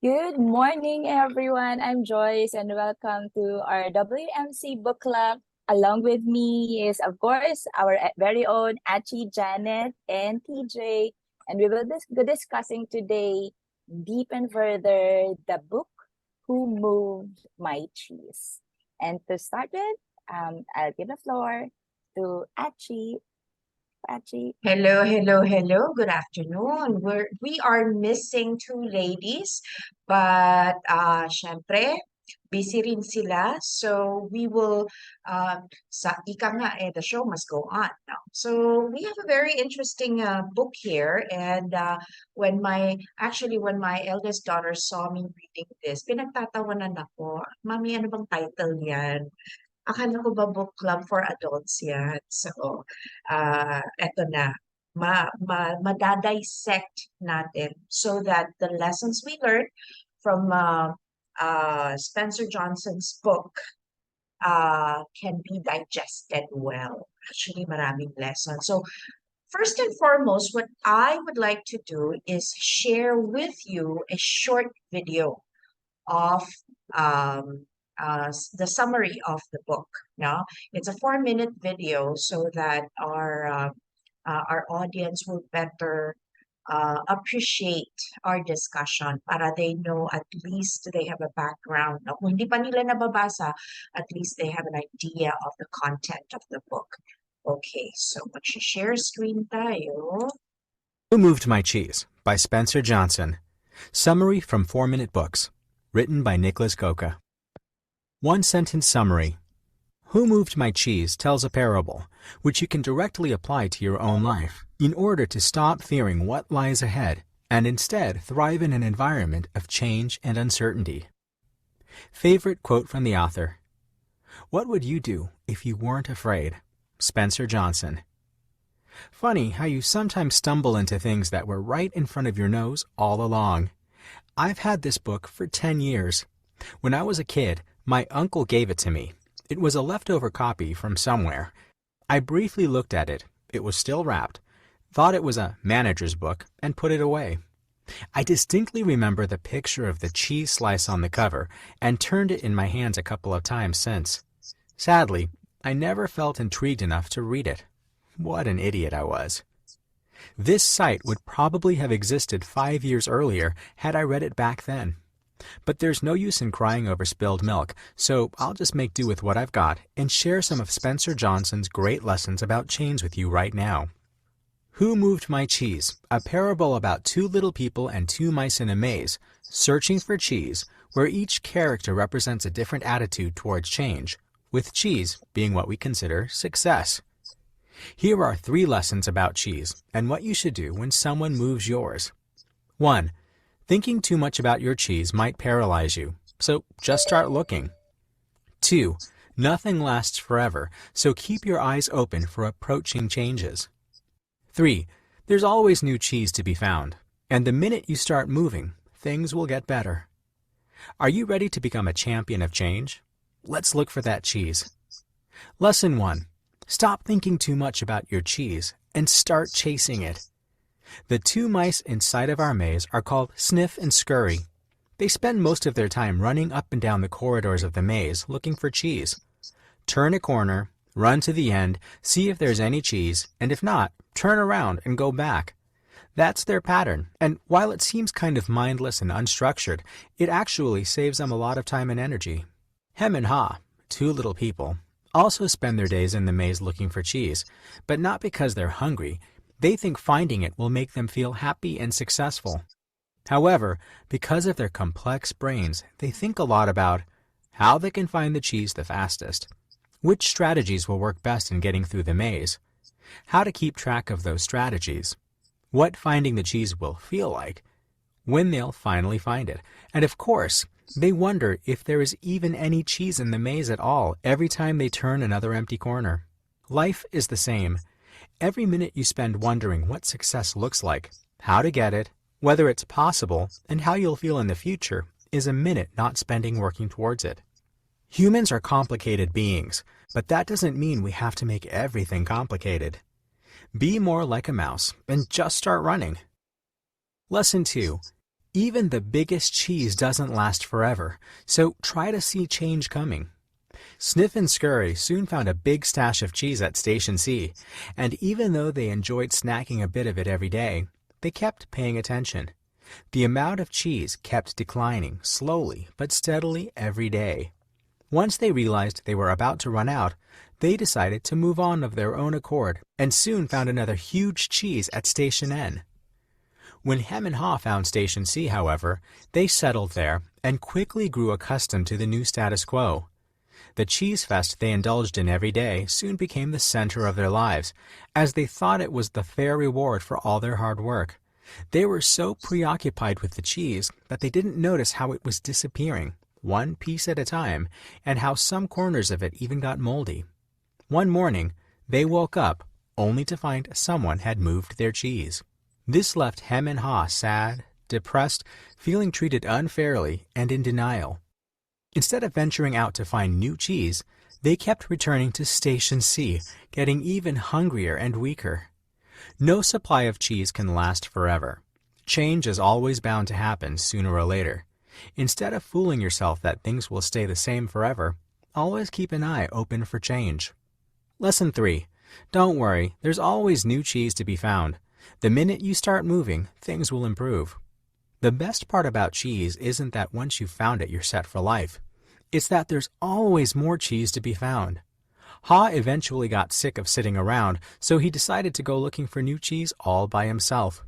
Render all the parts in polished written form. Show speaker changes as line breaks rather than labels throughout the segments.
Good morning, everyone. I'm Joyce, and welcome to our WMC book club. Along with me is, of course, our very own Achi, Janet, and TJ. And we will be discussing today, deep and further, the book Who Moved My Cheese. And to start with, I'll give the floor to Achi. Achi.
Hello, hello, hello. Good afternoon. We are missing two ladies, but syempre, busy rin sila. So we will sa ika nga the show must go on now. So we have a very interesting book here, and when my eldest daughter saw me reading this, pinagtatawanan ako. Mami, ano bang title 'yan? Akala ko ba book club for adults yan? So, eto na. Madadissect natin so that the lessons we learned from Spencer Johnson's book can be digested well. Actually, maraming lessons. So, first and foremost, what I would like to do is share with you a short video of the summary of the book. No, it's a 4-minute video so that our audience will better appreciate our discussion para they know at least they have a background. No? Kung hindi pa nila nababasa, at least they have an idea of the content of the book. Okay, so mag-share screen tayo.
Who Moved My Cheese by Spencer Johnson. Summary from 4-Minute Books. Written by Nicholas Goka. One-sentence summary. Who Moved My Cheese tells a parable, which you can directly apply to your own life in order to stop fearing what lies ahead and instead thrive in an environment of change and uncertainty. Favorite quote from the author. What would you do if you weren't afraid? Spencer Johnson. Funny how you sometimes stumble into things that were right in front of your nose all along. I've had this book for 10 years. When I was a kid, my uncle gave it to me. It was a leftover copy from somewhere. I briefly looked at it. It was still wrapped. Thought it was a manager's book and put it away. I distinctly remember the picture of the cheese slice on the cover and turned it in my hands a couple of times since. Sadly, I never felt intrigued enough to read it. What an idiot I was. This site would probably have existed 5 years earlier had I read it back then. But there's no use in crying over spilled milk, so I'll just make do with what I've got and share some of Spencer Johnson's great lessons about change with you right now. Who Moved My Cheese? A parable about two little people and two mice in a maze, searching for cheese, where each character represents a different attitude towards change, with cheese being what we consider success. Here are 3 lessons about cheese and what you should do when someone moves yours. 1. Thinking too much about your cheese might paralyze you, so just start looking. 2. Nothing lasts forever, so keep your eyes open for approaching changes. 3. There's always new cheese to be found, and the minute you start moving, things will get better. Are you ready to become a champion of change? Let's look for that cheese. Lesson 1. Stop thinking too much about your cheese and start chasing it. The 2 mice inside of our maze are called Sniff and Scurry. They spend most of their time running up and down the corridors of the maze looking for cheese. Turn a corner, run to the end, see if there's any cheese, and if not, turn around and go back. That's their pattern, and while it seems kind of mindless and unstructured, it actually saves them a lot of time and energy. Hem and Haw, 2 little people, also spend their days in the maze looking for cheese, but not because they're hungry. They think finding it will make them feel happy and successful. However, because of their complex brains, they think a lot about how they can find the cheese the fastest, which strategies will work best in getting through the maze, how to keep track of those strategies, what finding the cheese will feel like, when they'll finally find it, and of course, they wonder if there is even any cheese in the maze at all every time they turn another empty corner. Life is the same. Every minute you spend wondering what success looks like, how to get it, whether it's possible, and how you'll feel in the future is a minute not spending working towards it. Humans are complicated beings, but that doesn't mean we have to make everything complicated. Be more like a mouse and just start running. Lesson 2. Even the biggest cheese doesn't last forever, so try to see change coming. Sniff and Scurry soon found a big stash of cheese at Station C, and even though they enjoyed snacking a bit of it every day, they kept paying attention. The amount of cheese kept declining slowly but steadily every day. Once they realized they were about to run out, they decided to move on of their own accord and soon found another huge cheese at Station N. When Hem and Haw found Station C, however, they settled there and quickly grew accustomed to the new status quo. The cheese fest they indulged in every day soon became the center of their lives, as they thought it was the fair reward for all their hard work. They were so preoccupied with the cheese that they didn't notice how it was disappearing, one piece at a time, and how some corners of it even got moldy. One morning, they woke up only to find someone had moved their cheese. This left Hem and Haw sad, depressed, feeling treated unfairly, and in denial. Instead of venturing out to find new cheese, they kept returning to Station C, getting even hungrier and weaker. No supply of cheese can last forever. Change is always bound to happen sooner or later. Instead of fooling yourself that things will stay the same forever, always keep an eye open for change. Lesson 3. Don't worry, there's always new cheese to be found. The minute you start moving, things will improve. The best part about cheese isn't that once you've found it, you're set for life. It's that there's always more cheese to be found. Haw eventually got sick of sitting around, so he decided to go looking for new cheese all by himself.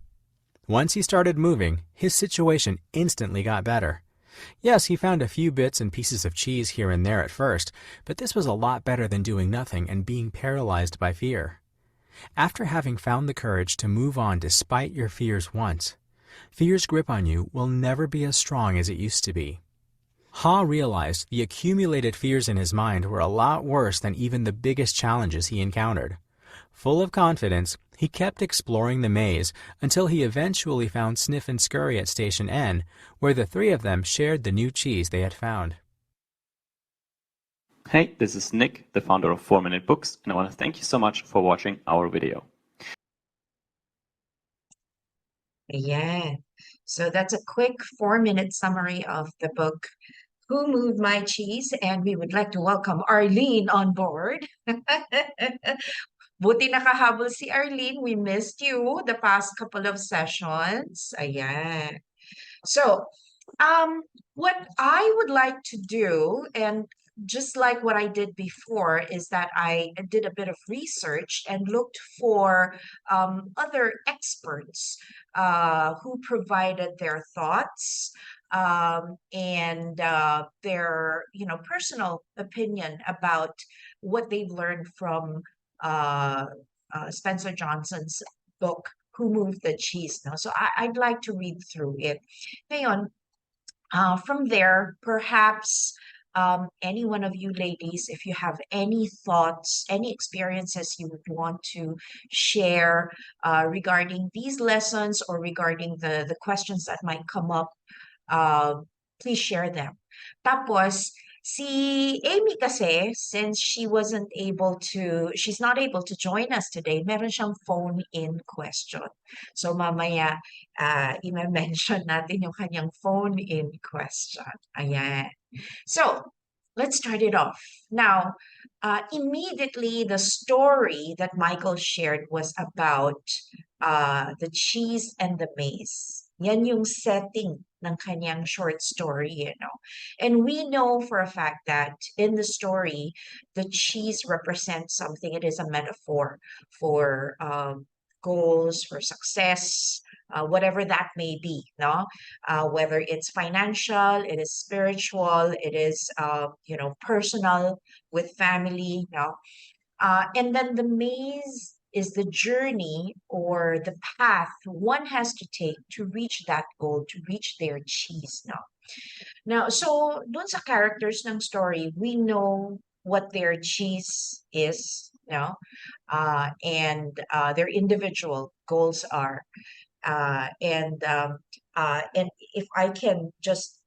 Once he started moving, his situation instantly got better. Yes, he found a few bits and pieces of cheese here and there at first, but this was a lot better than doing nothing and being paralyzed by fear. After having found the courage to move on despite your fears once, fear's grip on you will never be as strong as it used to be. Haw realized the accumulated fears in his mind were a lot worse than even the biggest challenges he encountered. Full of confidence, he kept exploring the maze until he eventually found Sniff and Scurry at Station N, where the three of them shared the new cheese they had found.
Hey, this is Nick, the founder of 4-Minute Books, and I want to thank you so much for watching our video.
Yeah. So that's a quick 4-minute summary of the book, Who Moved My Cheese? And we would like to welcome Arlene on board. Buti nakahabol si Arlene. We missed you the past couple of sessions. Ayan. So, what I would like to do, and just like what I did before, is that I did a bit of research and looked for other experts who provided their thoughts and their, personal opinion about what they've learned from uh, Spencer Johnson's book, Who Moved the Cheese? No? So I'd like to read through it. Ngayon, from there, perhaps any one of you ladies, if you have any thoughts, any experiences you would want to share regarding these lessons or regarding the questions that might come up, uh, please share them. Tapos, si Amy kasi, since she's not able to join us today, meron siyang phone-in question. So mamaya, i-mention natin yung kanyang phone-in question. Ayan. So, let's start it off. Now, immediately the story that Michael shared was about the cheese and the maize. Yan yung setting ng kanyang short story, And we know for a fact that in the story, the cheese represents something. It is a metaphor for goals, for success, whatever that may be, no? Whether it's financial, it is spiritual, it is, personal with family, no? And then the maze is the journey or the path one has to take to reach that goal, to reach their cheese, no? Now, so dun sa characters ng story, we know what their cheese is, and their individual goals are. And if I can just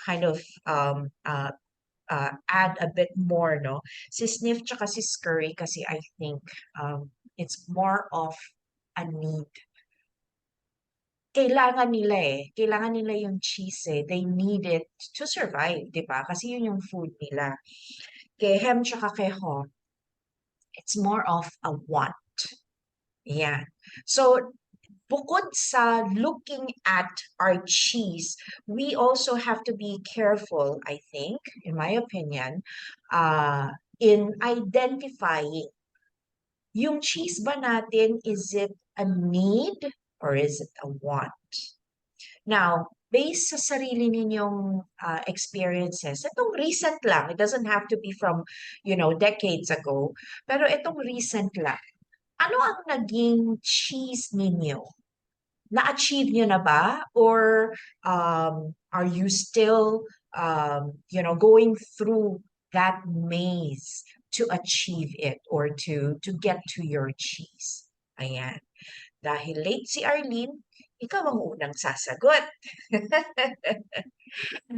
kind of add a bit more, no? Si Sniff tsaka si Scurry kasi I think it's more of a need. kailangan nila Kailangan nila yung cheese They need it to survive, di ba? Kasi yun yung food nila. Kay hem tsaka kay ho, it's more of a want. Yeah. So, bukod sa looking at our cheese, we also have to be careful, I think, in my opinion, in identifying yung cheese ba natin, is it a need or is it a want? Now, based sa sarili ninyong experiences, itong recent lang, it doesn't have to be from, decades ago, pero itong recent lang, ano ang naging cheese ninyo? Na-achieve nyo na ba? Or are you still, going through that maze to achieve it or to get to your cheese? Ayan. Dahil late si Arlene, ikaw ang unang sasagot.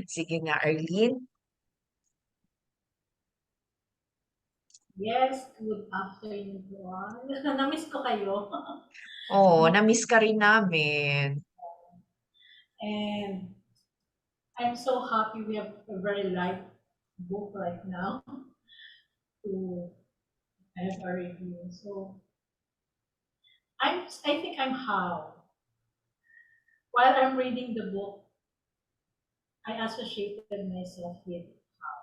Sige nga, Arlene.
Yes, good afternoon to all. Na-miss ko kayo.
Oo, na-miss ka rin namin.
And I'm so happy we have a very light book right now to have a review. So I think I'm how. While I'm reading the book, I associated myself with how.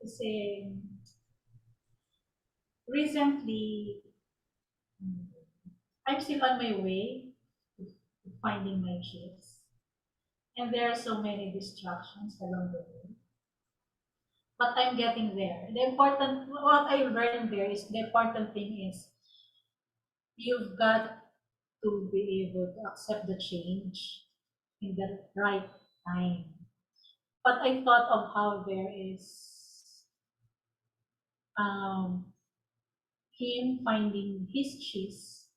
Kasi recently, I'm still on my way to finding my cheese. And there are so many distractions along the way. But I'm getting there. What I learned there is the important thing is you've got to be able to accept the change in the right time. But I thought of how there is um, him finding his cheese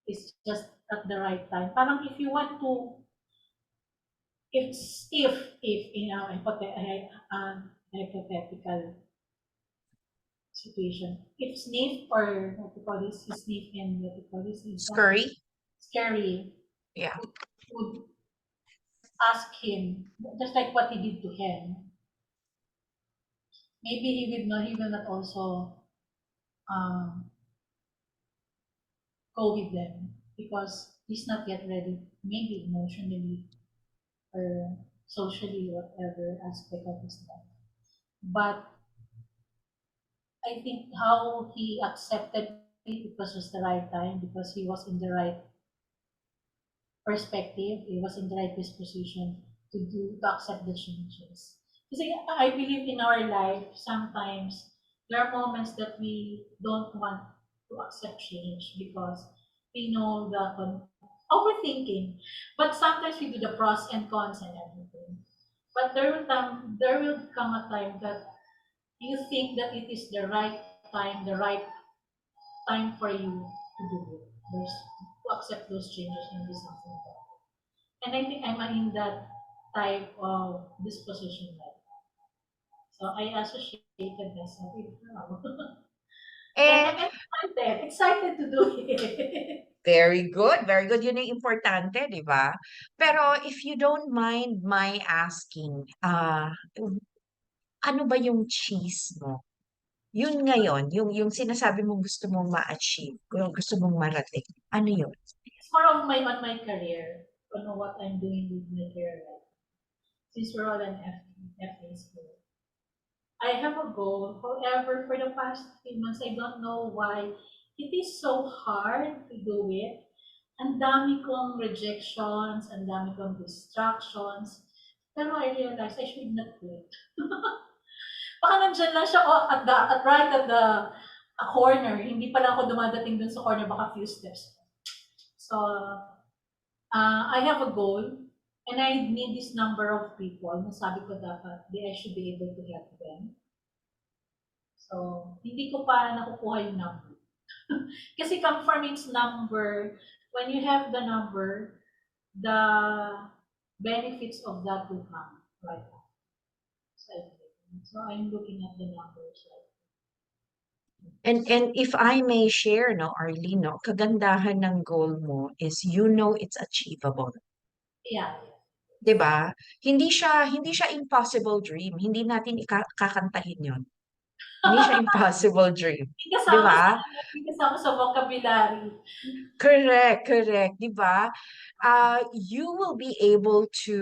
is just at the right time. Parang if you want to, if in a hypothetical situation. If Sniff or what you call this, Sniff and what you call this is
Scurry?
Scary
Yeah.
would ask him, just like what he did to him. Maybe he will not also go with them because he's not yet ready, maybe emotionally or socially, whatever aspect of his life. But I think how he accepted it was just the right time because he was in the right perspective, he was in the right disposition to accept the changes. Because I believe in our life, sometimes there are moments that we don't want to accept change because we know the overthinking. But sometimes we do the pros and cons and everything. But there will come a time that you think that it is the right time for you to do it. To accept those changes and do something about it. And I think I'm in that type of disposition right now. So I associated myself with now. And
Eh,
I'm excited to do it.
very good. Very good. Yun yung importante, di ba? Pero if you don't mind my asking, ano ba yung cheese mo? Yun ngayon, yung sinasabi mong gusto mong ma-achieve, yung gusto mong marating, ano yun?
It's more of on my career, on what I'm doing with my career right now. Since we're all an FA school. I have a goal. However, for the past few months, I don't know why it is so hard to do it. Ang dami kong rejections, ang dami kong distractions. Pero I realized I should not quit. Baka nandyan lang siya right at the corner. Hindi pa lang ako dumadating dun sa corner, baka few steps. So, I have a goal and I need this number of people. Nasabi ko dapat, I should be able to help them. So, hindi ko pa nakukuha yung number. Kasi conformance number, when you have the number, the benefits of that will come right now. So I'm looking at the numbers right now.
And if I may share, no, Arlene, no, kagandahan ng goal mo is you know it's achievable.
Yeah.
'Di ba? Hindi siya impossible dream. Hindi natin kakantahin 'yon. Hindi siya impossible dream,
Hindi
'di
kasama sa
ba?
ano, hindi kasama sa vocabulary.
Correct, correct, 'di ba? You will be able to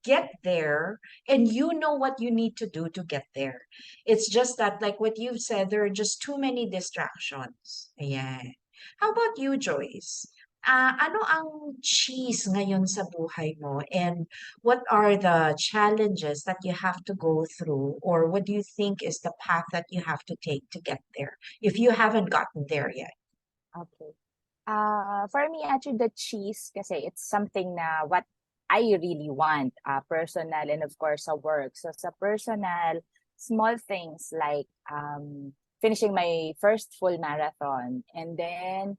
get there and you know what you need to do to get there. It's just that, like what you've said, there are just too many distractions. Ayan. How about you, Joyce? Ano ang cheese ngayon sa buhay mo and what are the challenges that you have to go through or what do you think is the path that you have to take to get there if you haven't gotten there yet?
Okay. For me, actually, the cheese, kasi it's something na what I really want, personal and of course sa work. So sa personal, small things like finishing my first full marathon, and then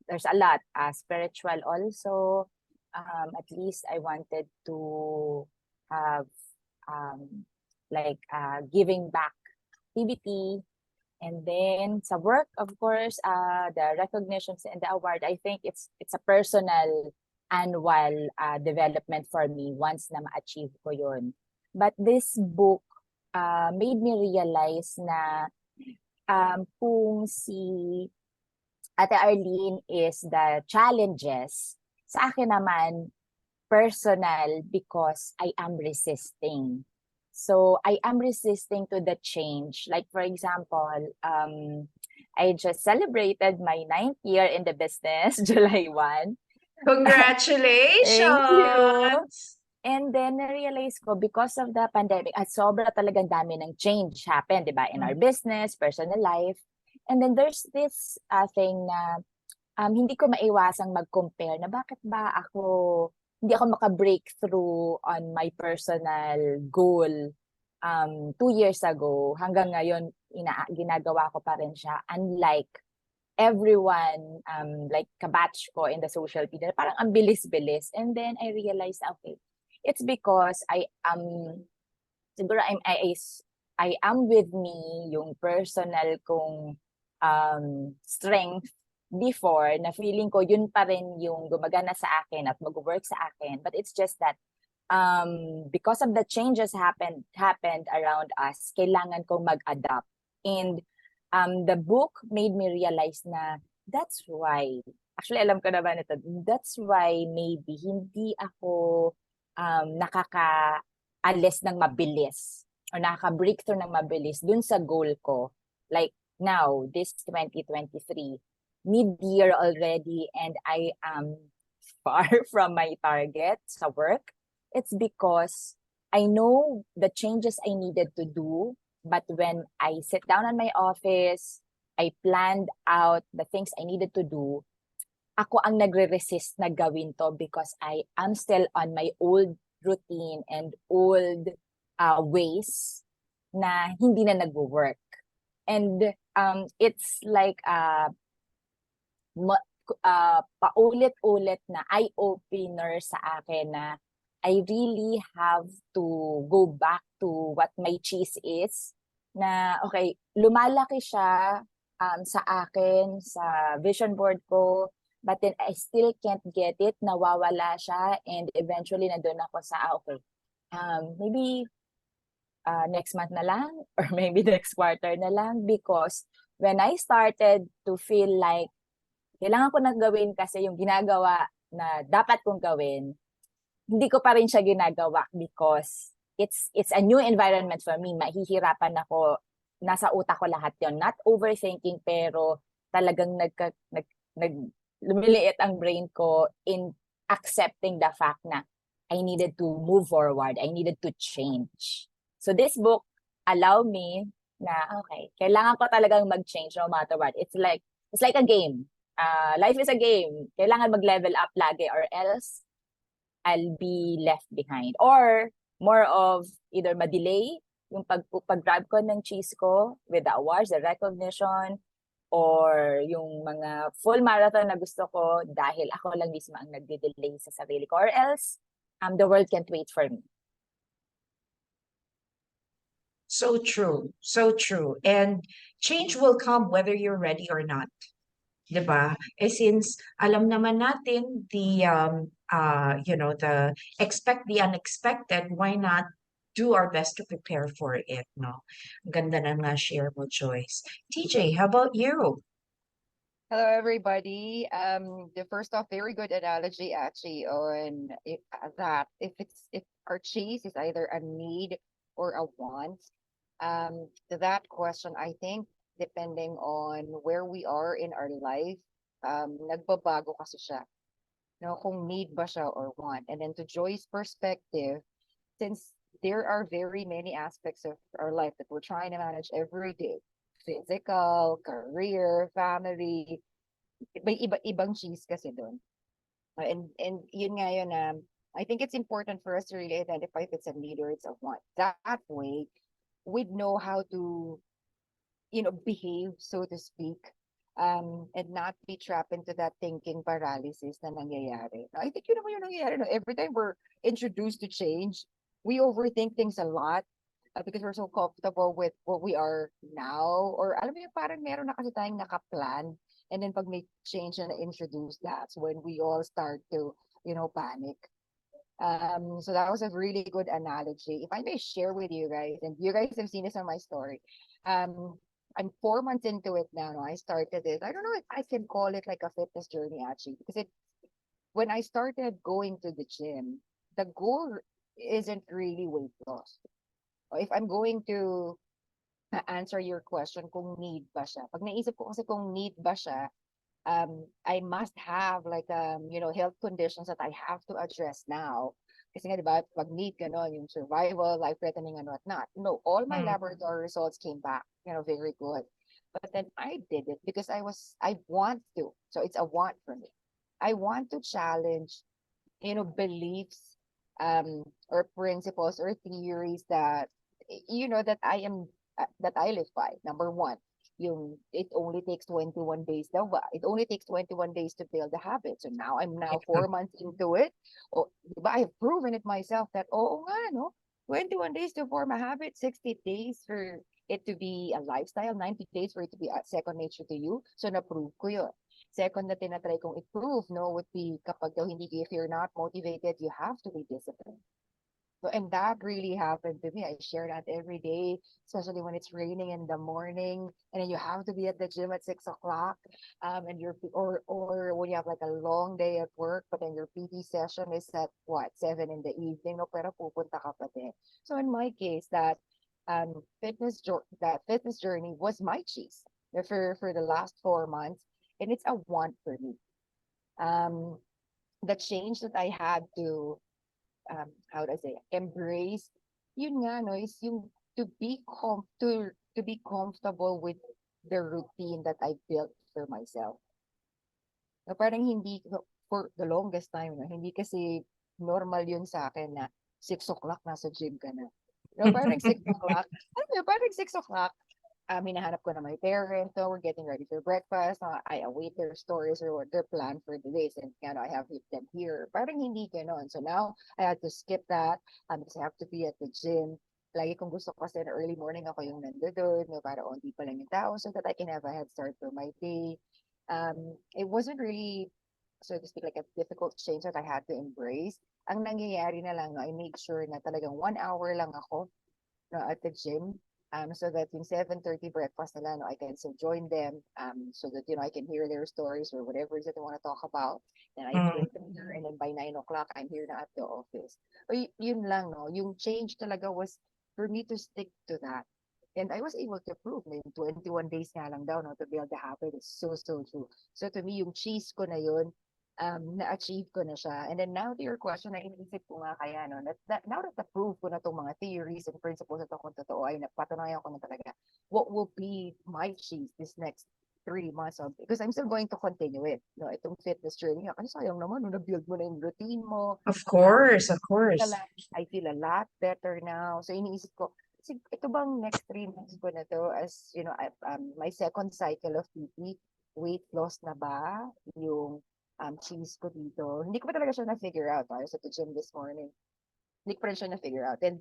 there's a lot, spiritual also. At least I wanted to have like giving back activity. And then sa work, of course, the recognitions and the award, I think it's a personal annual development for me once na ma-achieve ko yun. But this book made me realize na kung si Ate Arlene is the challenges, sa akin naman personal because I am resisting. So I am resisting to the change. Like for example, I just celebrated my 9th year in the business, July 1. Thank you.
Congratulations!
And then na-realize ko because of the pandemic, at sobra talagang dami ng change happen, di ba? In our business, personal life. And then there's this thing na hindi ko maiwasang mag-compare na bakit ba hindi ako maka-breakthrough on my personal goal 2 years ago. Hanggang ngayon, ginagawa ko pa rin siya. Unlike everyone, like kabatch ko in the social media, parang ang bilis-bilis. And then I realized, okay, it's because siguro I am with me yung personal kong strength before na feeling ko yun pa rin yung gumagana sa akin at mag-work sa akin. But it's just that because of the changes happened around us, kailangan kong mag-adapt. And the book made me realize na that's why, actually alam ko na ba nito, that's why maybe hindi ako nakakaalis ng mabilis or nakaka-breakthrough ng mabilis dun sa goal ko. Like now, this 2023, mid-year already and I am far from my target sa work. It's because I know the changes I needed to do, but when I sit down in my office, I planned out the things I needed to do, ako ang nagre-resist na gawin to because I am still on my old routine and old ways na hindi na nag-work. And it's like paulit-ulit na eye-opener sa akin na I really have to go back to what my cheese is. Na, okay, lumalaki siya sa akin, sa vision board ko, but then I still can't get it, nawawala siya, and eventually nandun ako sa, okay, maybe next month na lang, or maybe next quarter na lang, because when I started to feel like kailangan ko na gawin kasi yung ginagawa na dapat kong gawin, hindi ko pa rin siya ginagawa because it's a new environment for me. Mahihirapan ako, nasa utak ko lahat yon. Not overthinking, pero talagang lumiliit ang brain ko in accepting the fact na I needed to move forward. I needed to change. So this book allowed me na, okay, kailangan ko talagang mag-change no matter what. It's like a game. Life is a game. Kailangan mag-level up lagi or else I'll be left behind. Or more of either ma-delay yung pag-grab ko ng cheese ko with the awards, the recognition, or yung mga full marathon na gusto ko dahil ako lang mismo ang nagde-delay sa sarili ko. Or else, the world can't wait for me.
So true. So true. And change will come whether you're ready or not. 'Di ba? Since alam naman natin the expect the unexpected, why not do our best to prepare for it, no? Ang ganda ng share mo, Joyce. TJ, how about you?
Hello, everybody. The first off, very good analogy actually on that if our cheese is either a need or a want. To that question, I think depending on where we are in our life, nagbabago kasi siya. No, kung need ba siya or want. And then to Joy's perspective, since there are very many aspects of our life that we're trying to manage every day, physical, career, family, may iba-ibang cheese kasi doon. And yun nga yun, I think it's important for us to really identify if it's a need or it's a want. That way, we'd know how to, behave, so to speak, and not be trapped into that thinking paralysis na nangyayari. I think yun naman yung nangyayari. No? Every time we're introduced to change, we overthink things a lot because we're so comfortable with what we are now. Or alam mo yung parang meron na kasi tayong nakaplan. And then pag may change na introduce, that's when we all start to, panic. So that was a really good analogy. If I may share with you guys, and you guys have seen this on my story, I'm 4 months into it now. No? I started it. I don't know if I can call it like a fitness journey actually, because when I started going to the gym, the goal isn't really weight loss. If I'm going to answer your question kung need ba siya. Pag naisip ko kasi kung need ba siya, I must have like health conditions that I have to address now. Kasi nga, di ba, pag need ka no, yung survival, life-threatening and whatnot. No, all my laboratory results came back, very good. But then I did it because I want to. So it's a want for me. I want to challenge, beliefs, or principles or theories that, that that I live by. Number one, it only takes 21 days daw ba? It only takes 21 days to build a habit. So now I'm 4 months into it. Oh, diba? I have proven it myself that, oo nga, no? 21 days to form a habit, 60 days for it to be a lifestyle, 90 days for it to be a second nature to you. So na-prove ko yun. Second na tinatry kong i-prove, no, would be kapag daw hindi, if you're not motivated, you have to be disciplined. So, and that really happened to me. I share that every day, especially when it's raining in the morning, and then you have to be at the gym at 6 o'clock. And or when you have like a long day at work, but then your PT session is at 7 in the evening, no, pero pupunta ka pa din. So in my case, that fitness journey was my cheese for the last 4 months, and it's a want for me. The change that I had to how do I say, embrace, yun nga, no, is yung to be comfortable with the routine that I built for myself. No, parang hindi, for the longest time, no, hindi kasi normal yun sa akin na 6 o'clock nasa gym ka na. No, parang 6 o'clock, parang 6 o'clock, hinahanap ko na my parents, so we're getting ready for breakfast. I await their stories or what their plan for the days, and I have them here. Parang hindi ganon. So now I had to skip that because I have to be at the gym. Lagi kong gusto kasi na early morning ako yung nandoon, no, para onti pa lang yung tao so that I can have a head start for my day. It wasn't really, so to speak, like a difficult change that I had to embrace. Ang nangyayari na lang, no, I made sure na talagang 1 hour lang ako, no, at the gym. So that yung 7:30 breakfast nila, no, I can still join them, so that, I can hear their stories or whatever it is that they want to talk about. Then I drink them here, and then by 9 o'clock, I'm here na at the office. O, yun lang, no, yung change talaga was for me to stick to that. And I was able to prove na yung 21 days nga lang daw, no, to build the habit is so, so true. So to me, yung cheese ko na yun, na-achieve ko na siya. And then now to your question, na iniisip ko nga kaya, no, now that na-prove ko na itong mga theories and principles na ito kung totoo, ay napatunayan ko na talaga what will be my cheese this next 3 months of, because I'm still going to continue it. No, itong fitness journey, kasi sayang naman, no, na-build mo na yung routine mo.
Of course, of course.
I feel a lot better now. So iniisip ko, ito bang next 3 months ko na to as, my second cycle of PT, weight loss na ba yung cheese ko dito? Hindi ko pa talaga siya na-figure out. I was at the gym this morning. Hindi ko pa rin siya na-figure out. And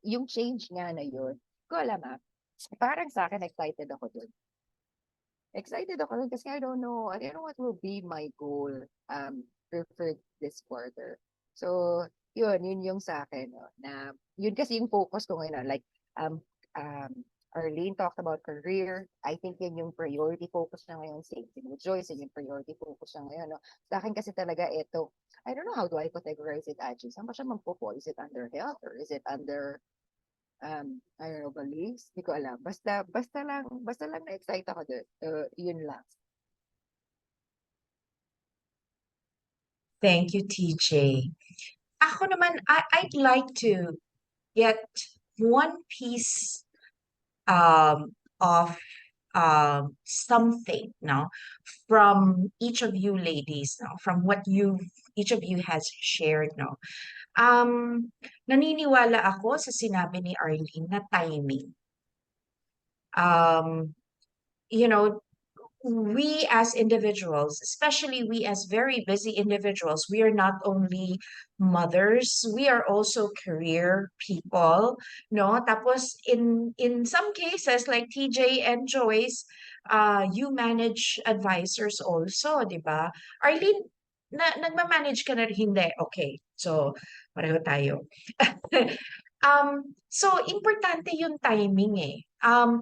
yung change nga na yun, Ko alam parang sa akin excited ako dun. Excited ako dun kasi I don't know what will be my goal for this quarter. So, yun yung sa akin, no, na yun kasi yung focus ko ngayon, no, like um um Arlene talked about career. I think yun yung priority focus na ngayon. Same thing with Joyce, yun yung priority focus na ngayon. No? Sa akin kasi talaga ito, I don't know how do I categorize it actually. Saan ba siya magpo-fall? Is it under health or is it under I don't know, beliefs? Di ko alam. Basta lang na-excite ako doon. Yun lang.
Thank you, TJ. Ako naman, I'd like to get one piece of something now from each of you ladies now, from what each of you has shared now. Naniniwala ako sa sinabi ni Arlene na timing. You know, we as individuals, especially we as very busy individuals, we are not only mothers, we are also career people, no? Tapos in some cases like TJ and Joyce, you manage advisors also, di ba? Arlene, nagma-manage ka na rin? Hindi. Okay. So, pareho tayo. So importante yung timing eh.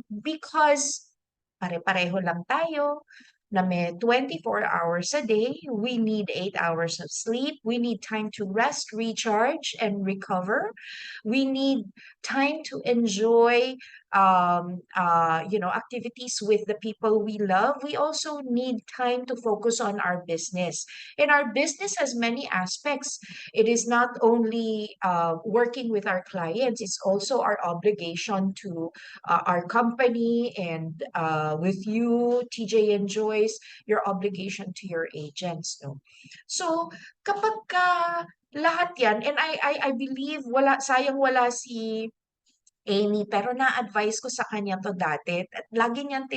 Because pare-pareho lang tayo na may 24 hours a day. We need 8 hours of sleep. We need time to rest, recharge, and recover. We need time to enjoy, activities with the people we love. We also need time to focus on our business. And our business has many aspects. It is not only working with our clients, it's also our obligation to our company and with you, TJ and Joyce, your obligation to your agents. No? So, kapag lahat yan, and I believe sayang wala si Amy, pero na-advise ko sa kanya to dati, at lagi niyang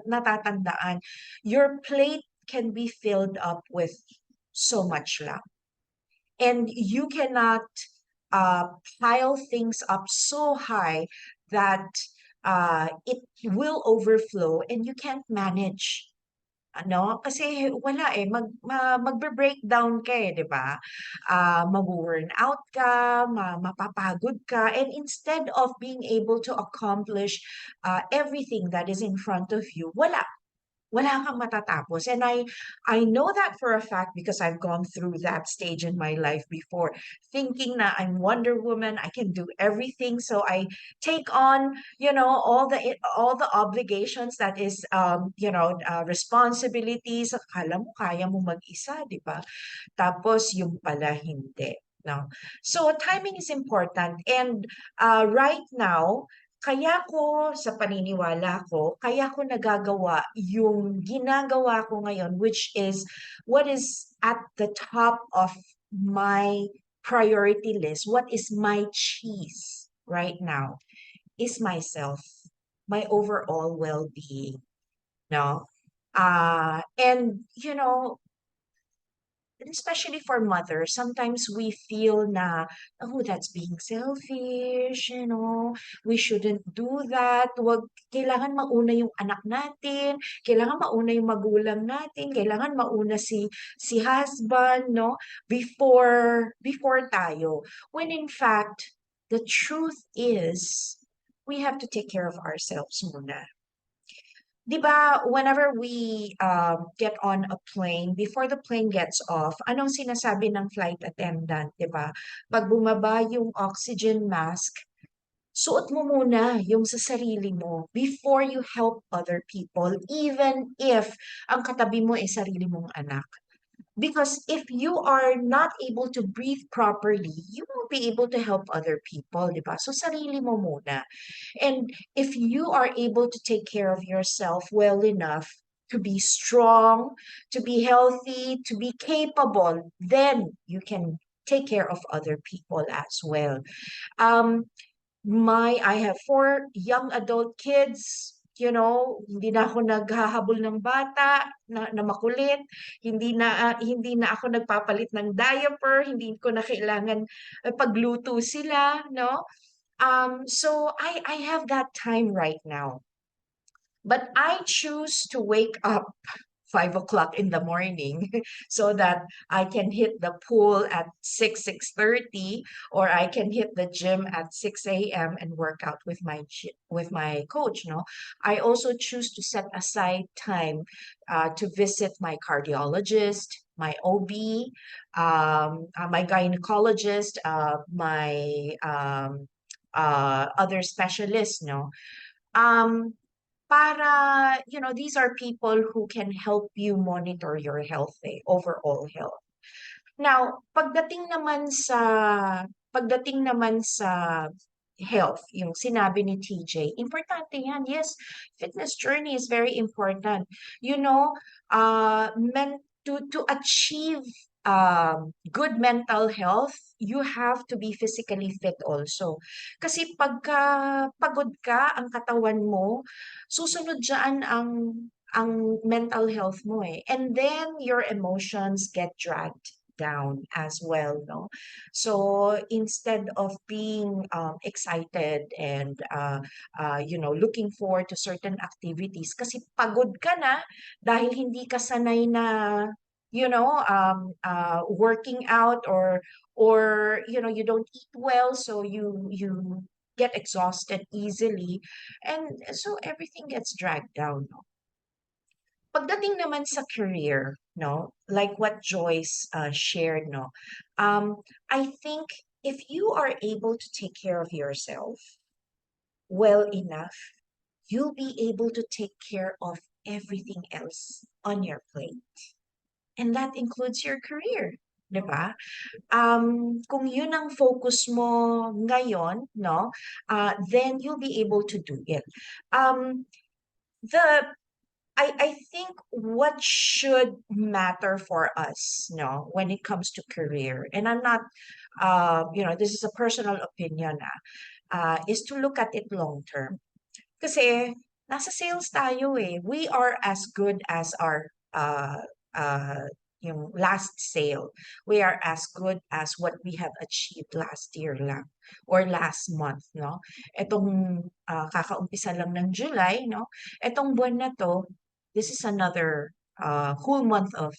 natatandaan, your plate can be filled up with so much lang. And you cannot pile things up so high that it will overflow and you can't manage. Ano? Kasi wala eh, magbe-breakdown ka eh, di ba? Mag-burn out ka, mapapagod ka, and instead of being able to accomplish everything that is in front of you, wala kang matatapos. And I know that for a fact because I've gone through that stage in my life before, thinking na I'm Wonder Woman, I can do everything. So I take on, all the obligations that is, responsibilities. Akala mo kaya mo mag-isa, di ba? Tapos yung pala hindi. No? So timing is important. And right now, sa paniniwala ko, kaya ko nagagawa yung ginagawa ko ngayon, which is what is at the top of my priority list, what is my cheese right now, is myself, my overall well-being, no? And, especially for mothers, sometimes we feel na, oh, that's being selfish, we shouldn't do that. Kailangan mauna yung anak natin, kailangan mauna yung magulang natin, kailangan mauna si husband, no, before tayo. When in fact, the truth is, we have to take care of ourselves muna. Di ba, whenever we get on a plane, before the plane gets off, anong sinasabi ng flight attendant, di ba? Pag bumaba yung oxygen mask, suot mo muna yung sa sarili mo before you help other people, even if ang katabi mo ay sarili mong anak. Because if you are not able to breathe properly, you won't be able to help other people, di ba? So, sarili mo muna. And if you are able to take care of yourself well enough to be strong, to be healthy, to be capable, then you can take care of other people as well. I have 4 young adult kids. Hindi na ako naghahabol ng bata na makulit. Hindi na ako nagpapalit ng diaper. Hindi ko na kailangan pagluto sila, no? So I have that time right now, but I choose to wake up 5 o'clock in the morning so that I can hit the pool at 6:30, or I can hit the gym at 6 a.m. and work out with with my coach. No, I also choose to set aside time to visit my cardiologist, my OB, my gynecologist, my other specialists. No, um, para, these are people who can help you monitor your health, overall health. Now, pagdating naman sa health, yung sinabi ni TJ, importante yan. Yes, fitness journey is very important. You know, meant to achieve good mental health, you have to be physically fit also. Kasi pagka pagod ka, ang katawan mo, susunod dyan ang mental health mo eh. And then your emotions get dragged down as well, no? So instead of being excited and looking forward to certain activities, kasi pagod ka na dahil hindi ka sanay na working out, or you don't eat well, so you get exhausted easily, and so everything gets dragged down. No? Pagdating naman sa career, no, like what Joyce shared, no, I think if you are able to take care of yourself well enough, you'll be able to take care of everything else on your plate. And that includes your career, di ba? Kung yun ang focus mo ngayon, no, then you'll be able to do it. The I think what should matter for us, no, when it comes to career, and I'm not, this is a personal opinion, is to look at it long term. Kasi nasa sales tayo eh. We are as good as our yung last sale. We are as good as what we have achieved last year lang or last month, no? Etong kakaumpisa lang ng July, no? Etong buwan na to, this is another whole month of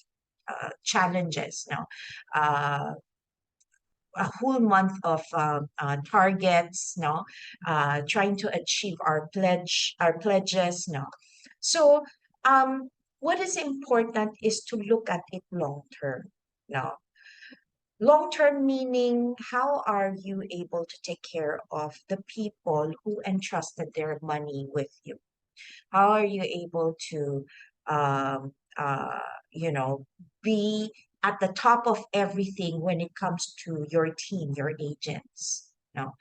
challenges, no? A whole month of targets, no, trying to achieve our pledges, no. So, what is important is to look at it long term, no. Long term meaning, how are you able to take care of the people who entrusted their money with you? How are you able to, um, uh, be at the top of everything when it comes to your team, your agents? No?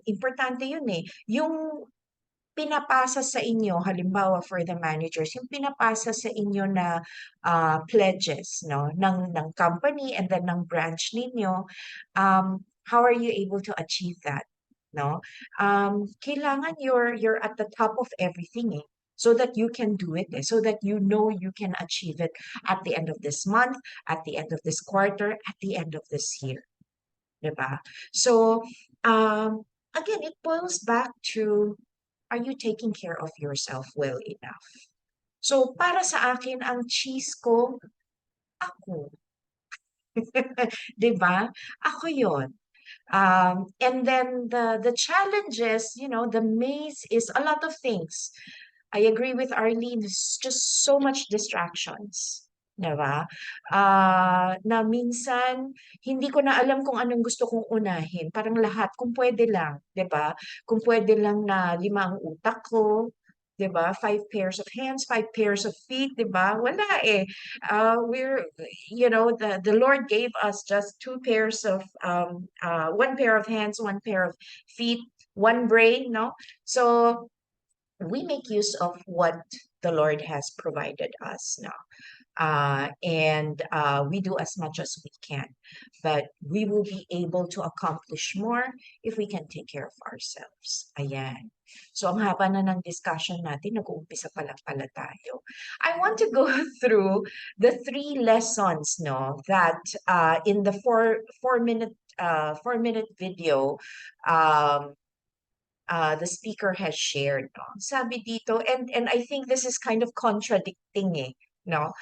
Importante yun eh. Yung pinapasa sa inyo, halimbawa for the managers, yung pinapasa sa inyo na pledges, no, ng company and then ng branch ninyo, how are you able to achieve that? No? Kailangan you're at the top of everything eh, so that you can do it, so that you know you can achieve it at the end of this month, at the end of this quarter, at the end of this year. Diba? So, again, it boils back to, are you taking care of yourself well enough? So, para sa akin, ang cheese ko, ako. Diba? Ako yon. And then the challenges, the maze is a lot of things. I agree with Arlene, there's just so much distractions. Diba? Na minsan, hindi ko na alam kung anong gusto kong unahin. Parang lahat, kung pwede lang. Diba? Kung pwede lang na 5 ang utak ko, 'di ba? 5 pairs of hands, 5 pairs of feet, 'di ba? Wala eh. We're, the Lord gave us just 2 pairs of 1 pair of hands, 1 pair of feet, one brain, no? So we make use of what the Lord has provided us now. and we do as much as we can. But we will be able to accomplish more if we can take care of ourselves. Ayan. So, ang haba na ng discussion natin, nag-uumpisa pa lang pala tayo. I want to go through the 3 lessons, no, that in the four minute video, um, the speaker has shared, no? Sabi dito, and I think this is kind of contradicting, no?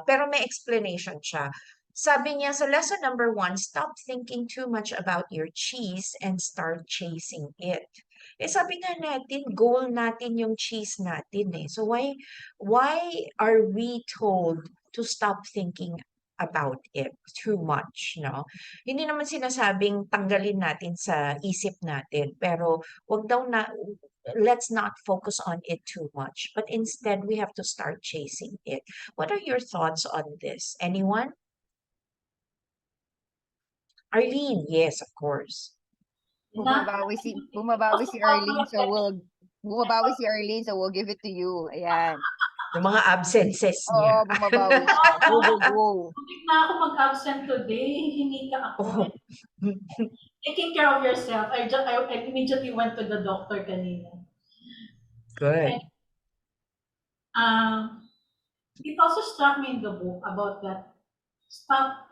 Pero may explanation siya. Sabi niya, so lesson number 1, stop thinking too much about your cheese and start chasing it. Sabi nga natin, goal natin yung cheese natin, So why are we told to stop thinking about it too much, no? Hindi naman sinasabing tanggalin natin sa isip natin, pero let's not focus on it too much, but instead we have to start chasing it. What are your thoughts on this? Anyone? Arlene, yes, of course.
Bumabawi si Arlene, so we'll give it to you. Ayan.
Yung mga absences niya.
Oo, bumabawi siya. Go, go, go.
Hindi na ako mag-absent today. Hindi ka ako.
Oh.
Taking care of yourself. I immediately went to the doctor kanina.
Good.
And, it also struck me in the book about that. Stop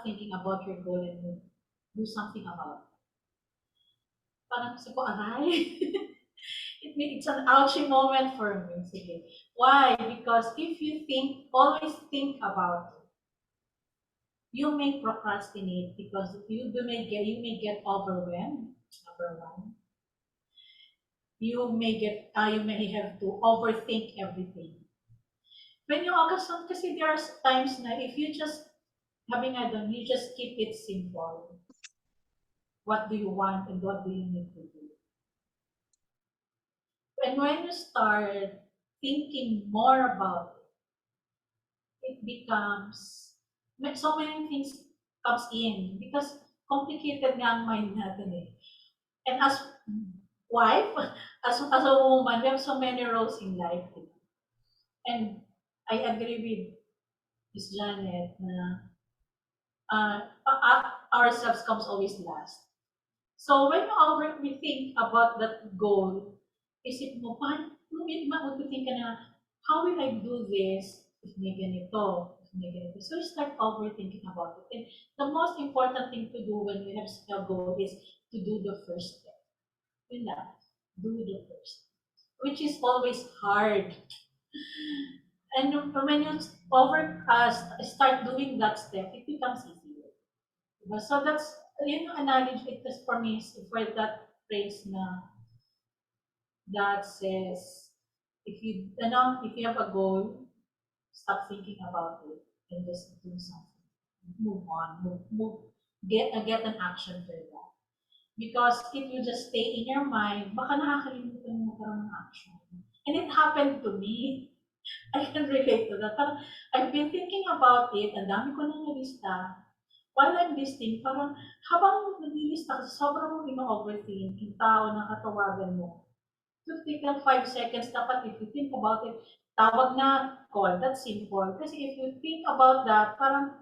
thinking about your goal and do something about it. Parang kasi ko, aray. It's an ouchie moment for me. Sige. Why? Because if you always think about it, you may procrastinate because you may get overwhelmed. Number 1. You may have to overthink everything. When you kasi there are times na if you just you just keep it simple. What do you want and what do you need to do? And when you start thinking more about it, becomes so many things comes in because complicated nga ang mind natin And as wife, as a woman, we have so many roles in life. And I agree with Ms. Janet na ourselves comes always last. So when we think about that goal, isip mo, mag-think ka na, how will I do this if may ganito, So you start overthinking about it. And the most important thing to do when you have a goal is to do the first step. Do the first, which is always hard. And when you start doing that step, it becomes easier. So that's analogy. It is for me for that phrase that says if you have a goal, stop thinking about it and just do something. Move on. Get an action for that. Because if you just stay in your mind, baka nakakalimutan mo magkaroon ng action. And it happened to me. I can relate to that. Parang, I've been thinking about it, ang dami ko nang nalista. While I'm listing, parang habang naglilista kasi sobrang mo overthink yung tao na katawagan mo. To take lang 5 seconds, dapat if you think about it, tawag na, call, that's simple. Kasi if you think about that, parang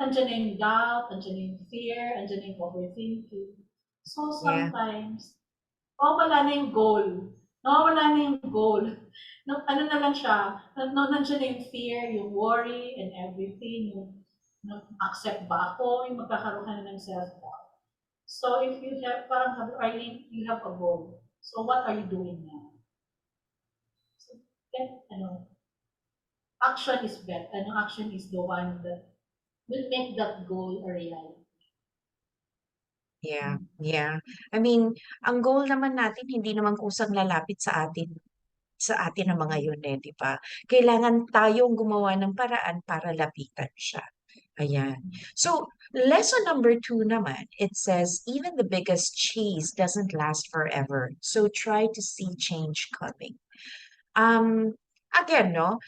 andyan na yung doubt, andyan na yung fear, andyan na yung overthinking. So sometimes, nawawala na yung goal. Ano na lang siya, nandiyan na yung fear, yung worry, and everything, yung accept ba ako, yung magkakaroon ka na ng self-doubt. So if you have, Arlene, you have a goal. So what are you doing now? So, action is better. Action is the one that will make that goal a reality.
Yeah. I mean, ang goal naman natin, hindi naman kusang lalapit sa atin ng mga yun di ba? Kailangan tayong gumawa ng paraan para lapitan siya. Ayan. So, lesson number 2 naman, it says, even the biggest cheese doesn't last forever. So, try to see change coming. Again, no,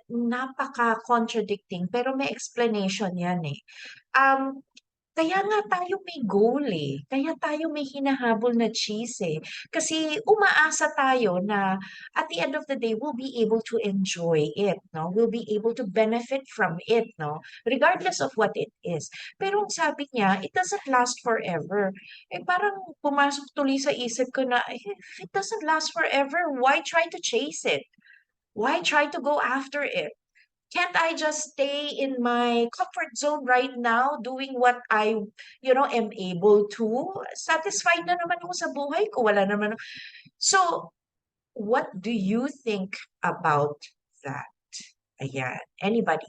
napaka-contradicting, pero may explanation yan Kaya nga tayo may goal eh. Kaya tayo may hinahabol na cheese eh. Kasi umaasa tayo na at the end of the day, we'll be able to enjoy it, no? We'll be able to benefit from it, no? Regardless of what it is. Pero ang sabi niya, it doesn't last forever. Eh parang pumasok tuloy sa isip ko na, if it doesn't last forever, why try to chase it? Why try to go after it? Can't I just stay in my comfort zone right now doing what I, am able to? Satisfied na naman ako sa buhay ko. Wala naman. So, what do you think about that? Ayan. Anybody?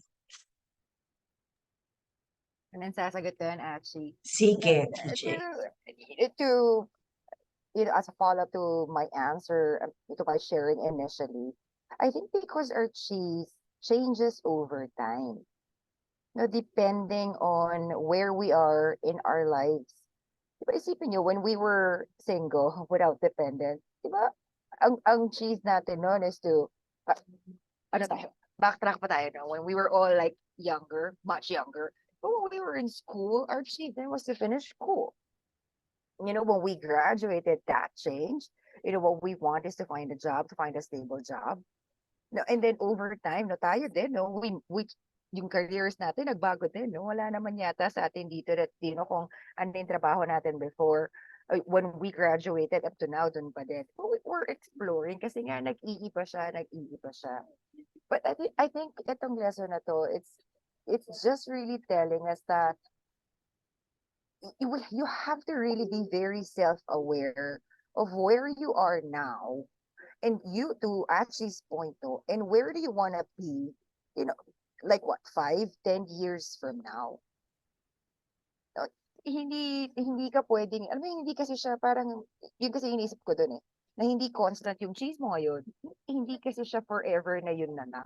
And then sasagot ko yan, actually.
Sige,
To,
TJ.
to as a follow-up to my answer, to my sharing initially, I think because our cheese changes over time. No, depending on where we are in our lives. Diba isipin nyo, when we were single, without dependent, diba, ang cheese natin noon is to, uh, ano tayo, backtrack pa tayo, no? When we were all like younger, much younger, but when we were in school, our cheese then was to finish school. When we graduated, that changed. What we want is to find a job, to find a stable job. No, and then over time, no, tayo din, no, we yung careers natin nagbago din, no? Wala naman yata sa atin dito that, kung ano yung trabaho natin before, when we graduated up to now, dun pa din. We're exploring kasi nga nag-iiba siya, nag-iiba siya. But I think itong lesson na to, it's just really telling us that you have to really be very self-aware of where you are now, and you, to Achi's point though, and where do you want to be, you know, like what, 5, 10 years from now? No, hindi ka pwedeng, alam mo, hindi kasi siya parang, yun kasi iniisip ko dun eh, na hindi constant yung cheese mo ngayon, hindi kasi siya forever na yun na.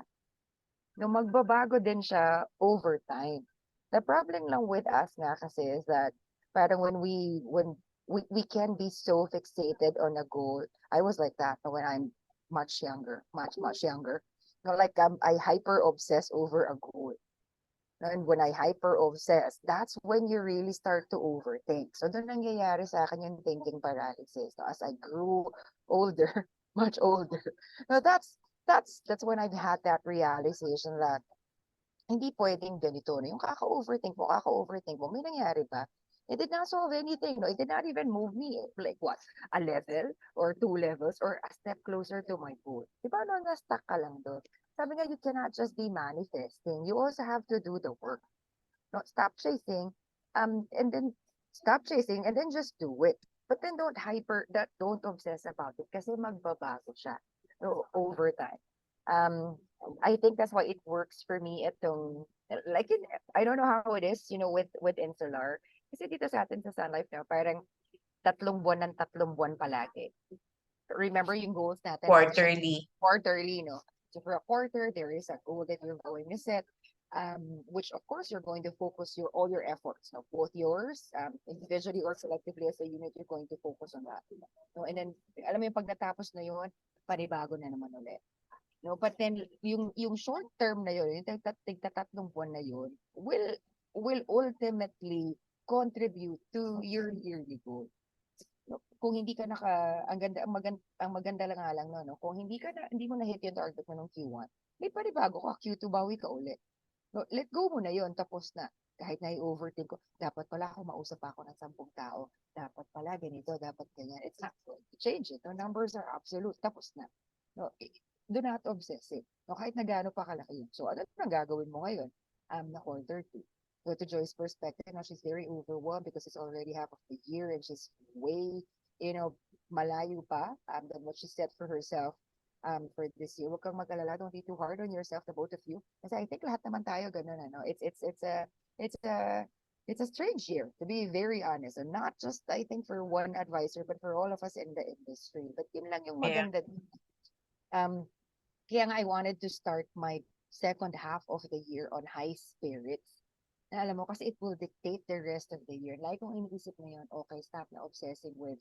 No, magbabago din siya over time. The problem lang with us nga kasi is that parang when we can be so fixated on a goal. I was like that when I'm much younger, much younger. No, like I hyper obsess over a goal. And when I hyper obsess, that's when you really start to overthink. So doon nangyayari sa akin yung thinking paralysis. So as I grew older, much older. Now that's when I've had that realization that hindi pwedeng ganito. No? Yung kaka-overthink mo, may nangyari ba? It did not solve anything. No? It did not even move me like what? A level or 2 levels or a step closer to my goal. Di ba no, na-stuck ka lang doon? Sabi nga, you cannot just be manifesting. You also have to do the work. No, stop chasing and then just do it. But then don't obsess about it kasi magbabago siya, no, over time. I think that's why it works for me itong, like I don't know how it is, with Insular. Kasi dito sa atin sa Sun Life, no, parang 3 buwan ng 3 buwan palagi. Remember yung goals natin?
Quarterly.
Quarterly, no? So for a quarter, there is a goal that you're going to set, which of course you're going to focus all your efforts, no? Both yours, individually or collectively as a unit, you're going to focus on that. No? And then, alam mo yung pag natapos na yun, panibago na naman ulit. No, but then yung short term na yun, yung tigta-3 buwan na yun, will ultimately contribute to your yearly goal. No, kung hindi ka ang maganda lang nga lang no, kung hindi mo na hit yung target mo ng Q1, may panibago ka, Q2 bawi ka ulit. No, let go mo na yun, tapos na. Kahit na i-overthink ko, dapat pala ako mausap ako ng 10 tao. Dapat pala ganito, dapat ganyan. It's not going to change it. No, numbers are absolute. Tapos na. No, do not obsess it. No, kahit na gaano pa kalaki yun. So, ano na gagawin mo ngayon? Na quarter 2. So, to Joy's perspective, now she's very overwhelmed because it's already half of the year and she's way, malayo pa than what she set for herself for this year. Huwag kang mag-alala. Don't be too hard on yourself, the both of you. Kasi I think lahat naman tayo ganun, ano? It's a strange year, to be very honest. And not just, I think, for one advisor, but for all of us in the industry. But yun lang yung maganda. Kaya nga I wanted to start my second half of the year on high spirits. Na alam mo, kasi it will dictate the rest of the year. Like kung iniisip mo yun, okay, stop na obsessing with,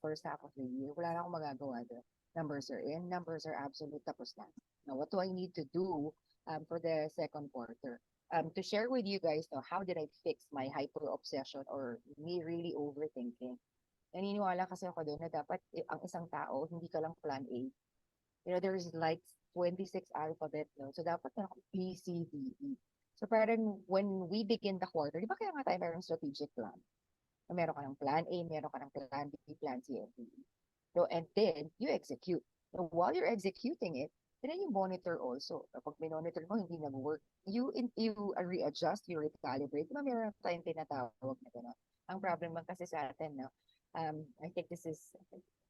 first half of the year. Wala na akong magagawa doon. Numbers are in, numbers are absolute, tapos na. Now, what do I need to do for the second quarter? To share with you guys now, how did I fix my hyper obsession or me really overthinking? Naniniwala kasi ako doon na dapat ang isang tao, hindi ka lang plan A. You know, there's like 26 alphabet, no? So dapat na ako B, C, D, E. So parang when we begin the quarter, di ba kaya nga tayo mayroong strategic plan? Na meron ka ng plan A, meron ka ng plan B, plan C, and D. So, and then you execute. So while you're executing it, then you monitor also. Kapag monitor mo, hindi nag-work, you readjust, you recalibrate. Diba meron tayong tinatawag na gano'n. Ang problem lang kasi sa atin, no? I think this is,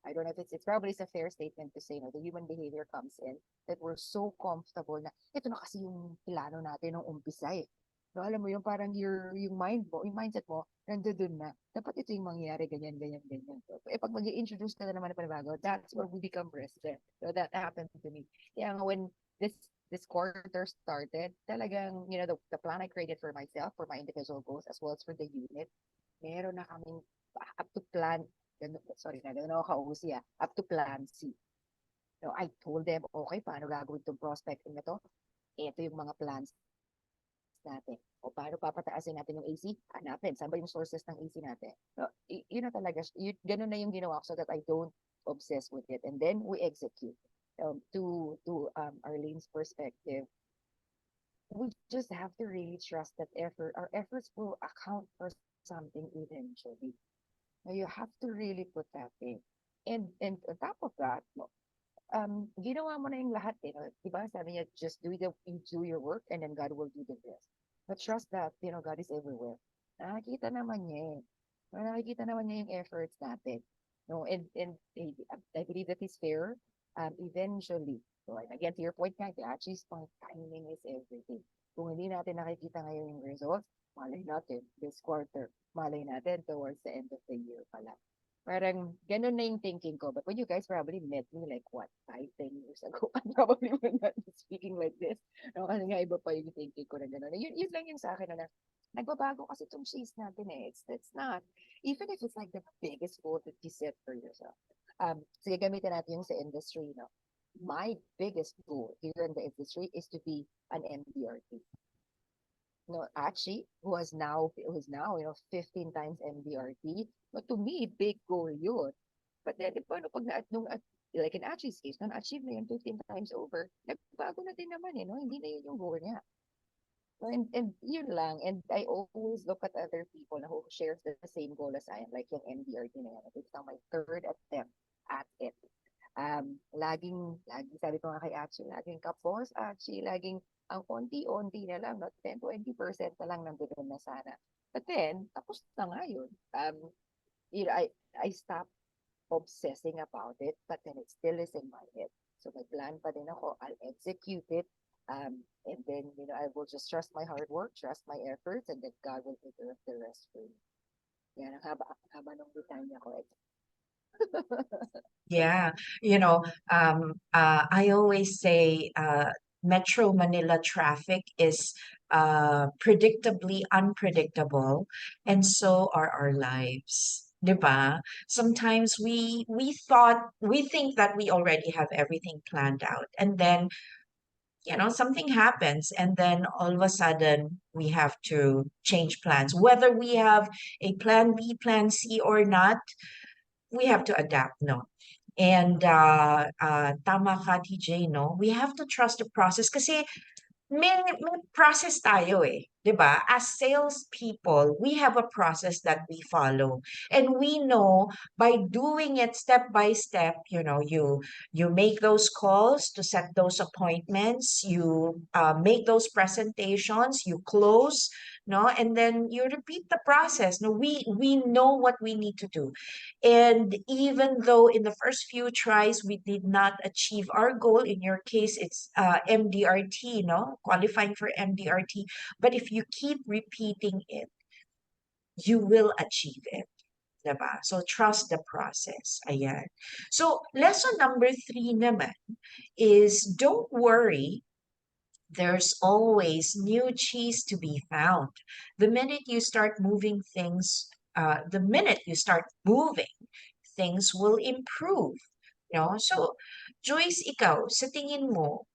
I don't know if it's probably a fair statement to say, no, the human behavior comes in that we're so comfortable na ito na kasi yung plano natin nung umpisa eh. So, alam mo yung parang yung mind mo, yung mindset mo, nandoon na. Dapat ito yung mangyayari, ganyan, ganyan, ganyan. So, pag mag-introduce ka na naman na panibago, that's where we become resistant. So, that happened to me. Kaya when this quarter started, talagang, you know, the plan I created for myself, for my individual goals, as well as for the unit, meron na kaming up to plan, sorry na, gano'n ako kausi up to plan C. So, I told them, okay, paano gagawin itong prospecting na to? Ito yung mga plans natin. O paano papataasin natin yung AC? Hanapin, saan ba yung sources ng AC natin? So, yun na talaga, ganun na yung ginawa ko so that I don't obsess with it. And then we execute. To Arlene's perspective, we just have to really trust that our efforts will account for something eventually. Now you have to really put that in. And on top of that, no, ginawa mo na yung lahat eh. No? Diba? Sabi niya, just you do your work and then God will do the rest. But trust that, you know, God is everywhere. Nakikita naman niya eh. Nakikita naman niya yung efforts natin. No, and I believe that is fair. Eventually, so again, to your point, actually, timing is everything. Kung hindi natin nakikita ngayon yung results, malay natin this quarter, malay natin towards the end of the year pala. Parang ganun na yung thinking ko. But when you guys probably met me like what, 5, 10 years ago, I probably would not be speaking like this. No, kasi nga iba pa yung thinking ko na gano'n. Yun lang yung sa akin na nagbabago kasi itong chase natin eh. It's not. Even if it's like the biggest goal that you set for yourself. Sige, gamitin natin yung sa industry, no? My biggest goal here in the industry is to be an MDRT. No, actually, you know, 15 times MDRT. But to me, big goal yun. But then, paano pag like in Archie's case, na-achieve na yun 15 times over, nagbago na din naman eh, no? Hindi na yun yung goal niya. So, and yun lang. And I always look at other people na who shares the same goal as I am, like yung MDRT na yan. It's now my third attempt at it. Laging sabi ko nga kay Archie, laging kapos, Archie, laging ang konti-onti na lang, no? 10-20% na lang nandoon na sana. But then, tapos na nga yun. You know, I stopped obsessing about it, but then it still is in my head. So may plan pa din ako, I'll execute it, and then, you know, I will just trust my hard work, trust my efforts, and then God will take care of the rest for me. Yan, ang haba nung litanya ko.
Yeah, I always say Metro Manila traffic is predictably unpredictable, and so are our lives. 'Di ba? Sometimes we think that we already have everything planned out, and then something happens, and then all of a sudden we have to change plans. Whether we have a plan B, plan C or not, we have to adapt, no? And tama ka, TJ, no? We have to trust the process kasi may process tayo eh, 'di ba? As salespeople, we have a process that we follow. And we know by doing it step by step, you make those calls to set those appointments, you make those presentations, you close, no? And then you repeat the process. No, we know what we need to do. And even though in the first few tries we did not achieve our goal, in your case it's MDRT, no, qualifying for MDRT, but if you keep repeating it, you will achieve it. Diba? So trust the process. Ayan. So lesson number 3 naman is don't worry. There's always new cheese to be found. The minute you start moving things, things will improve. So, Joyce, ikaw, sa tingin mo,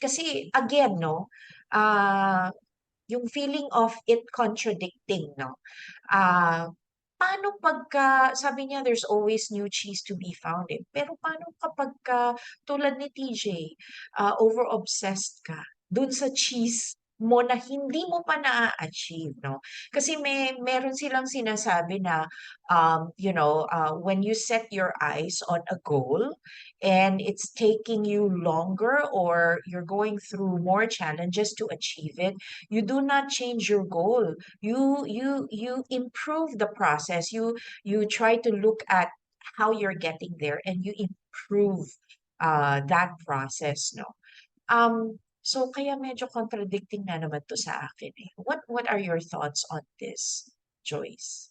kasi again, no, yung feeling of it contradicting, no? Ah, paano pagka, sabi niya, there's always new cheese to be found eh. Pero paano kapag tulad ni TJ, over-obsessed ka dun sa cheese mo na hindi mo pa na-achieve, no? Kasi meron silang sinasabi na, when you set your eyes on a goal and it's taking you longer or you're going through more challenges to achieve it, you do not change your goal. You improve the process. You try to look at how you're getting there and you improve that process, no? So kaya medyo contradicting na naman to sa akin eh. What are your thoughts on this, Joyce?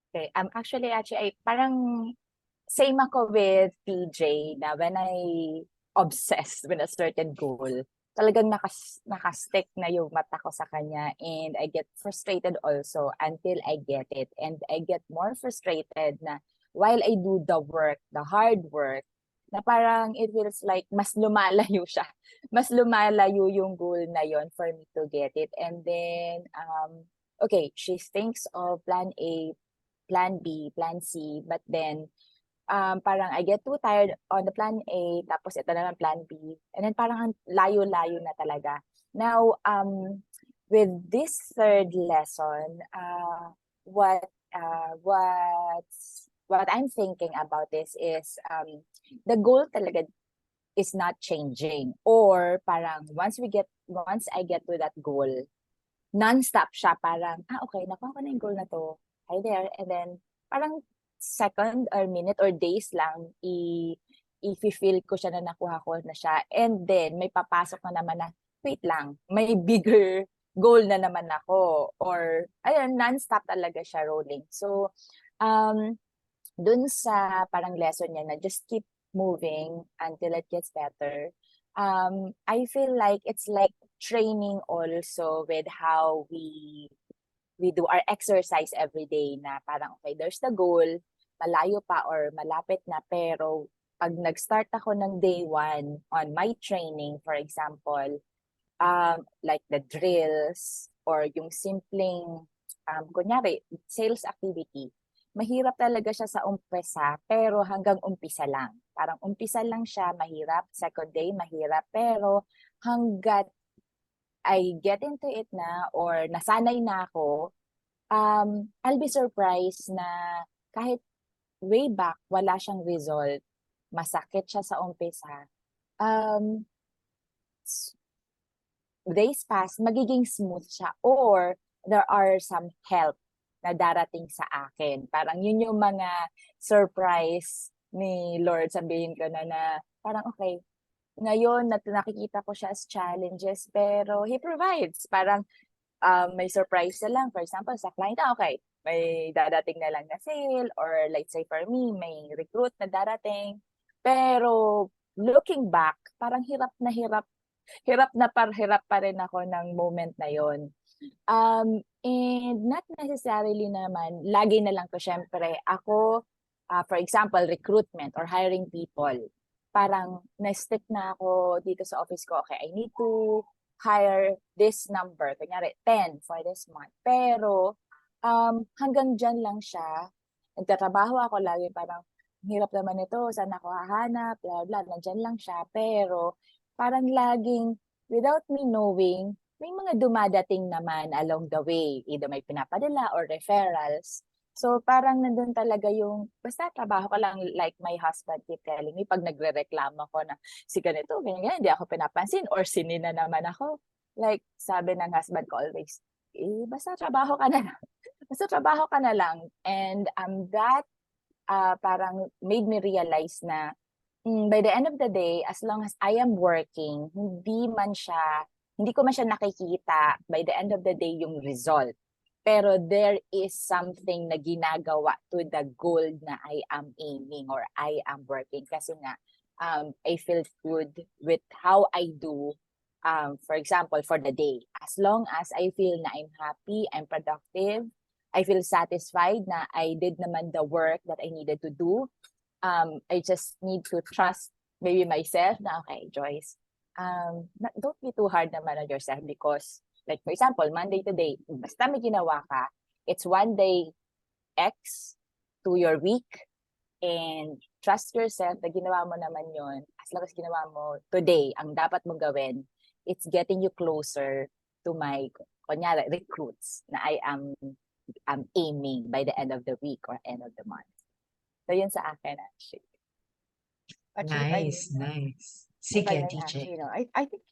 Okay. Actually, parang same ako with PJ na when I obsessed with a certain goal, talagang nakastick na yung mata ko sa kanya and I get frustrated also until I get it. And I get more frustrated na while I do the work, the hard work, na parang it feels like mas lumalayo siya. Mas lumalayo yung goal na yon for me to get it. And then, okay, she thinks of plan A, plan B, plan C, but then parang I get too tired on the plan A, tapos ito naman plan B, and then parang ang layo-layo na talaga. Now, with this third lesson, what I'm thinking about this is the goal talaga is not changing, or parang once I get to that goal, non-stop siya, parang okay, nakuha ko na yung goal na to, hi there, and then parang second or minute or days lang i-feel ko siya na nakuha ko na siya, and then may papasok na naman na wait lang, may bigger goal na naman ako, or ayun, non-stop talaga siya rolling. So dun sa parang lesson niya na just keep moving until it gets better, I feel like it's like training also with how we do our exercise every day, na parang okay, there's the goal, malayo pa or malapit na, pero pag nag-start ako ng day one on my training, for example, like the drills or yung simpleng, kunyari, sales activity, mahirap talaga siya sa umpisa, pero hanggang umpisa lang. Parang umpisa lang siya, mahirap. Second day, mahirap. Pero hanggat I get into it na or nasanay na ako, I'll be surprised na kahit way back, wala siyang result, masakit siya sa umpisa, days pass, magiging smooth siya, or there are some help na darating sa akin. Parang yun yung mga surprise ni Lord, sabihin ko na parang okay, ngayon nakikita ko siya as challenges, pero He provides. Parang may surprise na lang. For example, sa client, okay, may dadating na lang na sale, or let's say for me, may recruit na darating. Pero looking back, parang hirap pa rin ako ng moment na yon. And not necessarily naman, lagi na lang to, syempre, ako, for example, recruitment or hiring people, parang na-stick na ako dito sa office ko, okay, I need to hire this number, kunyari 10 for this month. Pero hanggang dyan lang siya. Nagtatrabaho ako lagi, parang hirap naman ito, saan ako hahanap, blah, blah, nandyan lang siya. Pero parang laging, without me knowing, may mga dumadating naman along the way. Either may pinapadala or referrals. So parang nandun talaga yung, basta trabaho ka lang, like my husband keep telling me, pag nagre-reklamo ko na si ganito, ganyan, hindi ako pinapansin, or sinina naman ako. Like, sabi ng husband ko always, basta trabaho ka na lang. Basta trabaho ka na lang. And that parang made me realize na by the end of the day, as long as I am working, hindi ko man siya nakikita by the end of the day yung result. Pero there is something na ginagawa to the goal na I am aiming or I am working. Kasi nga, I feel good with how I do, for example, for the day. As long as I feel na I'm happy, I'm productive, I feel satisfied na I did naman the work that I needed to do. I just need to trust maybe myself na, okay, Joyce, don't be too hard naman on yourself, because Like for example, Monday to day, basta may ginawa ka, it's one day X to your week, and trust yourself na ginawa mo naman yon. As long as ginawa mo today, ang dapat mong gawin, it's getting you closer to my, kunyari, recruits na I'm aiming by the end of the week or end of the month. So yun sa akin actually.
Actually, if I
Nice,
may,
nice.
if I
Sige,
may
TJ.
actually, no, I think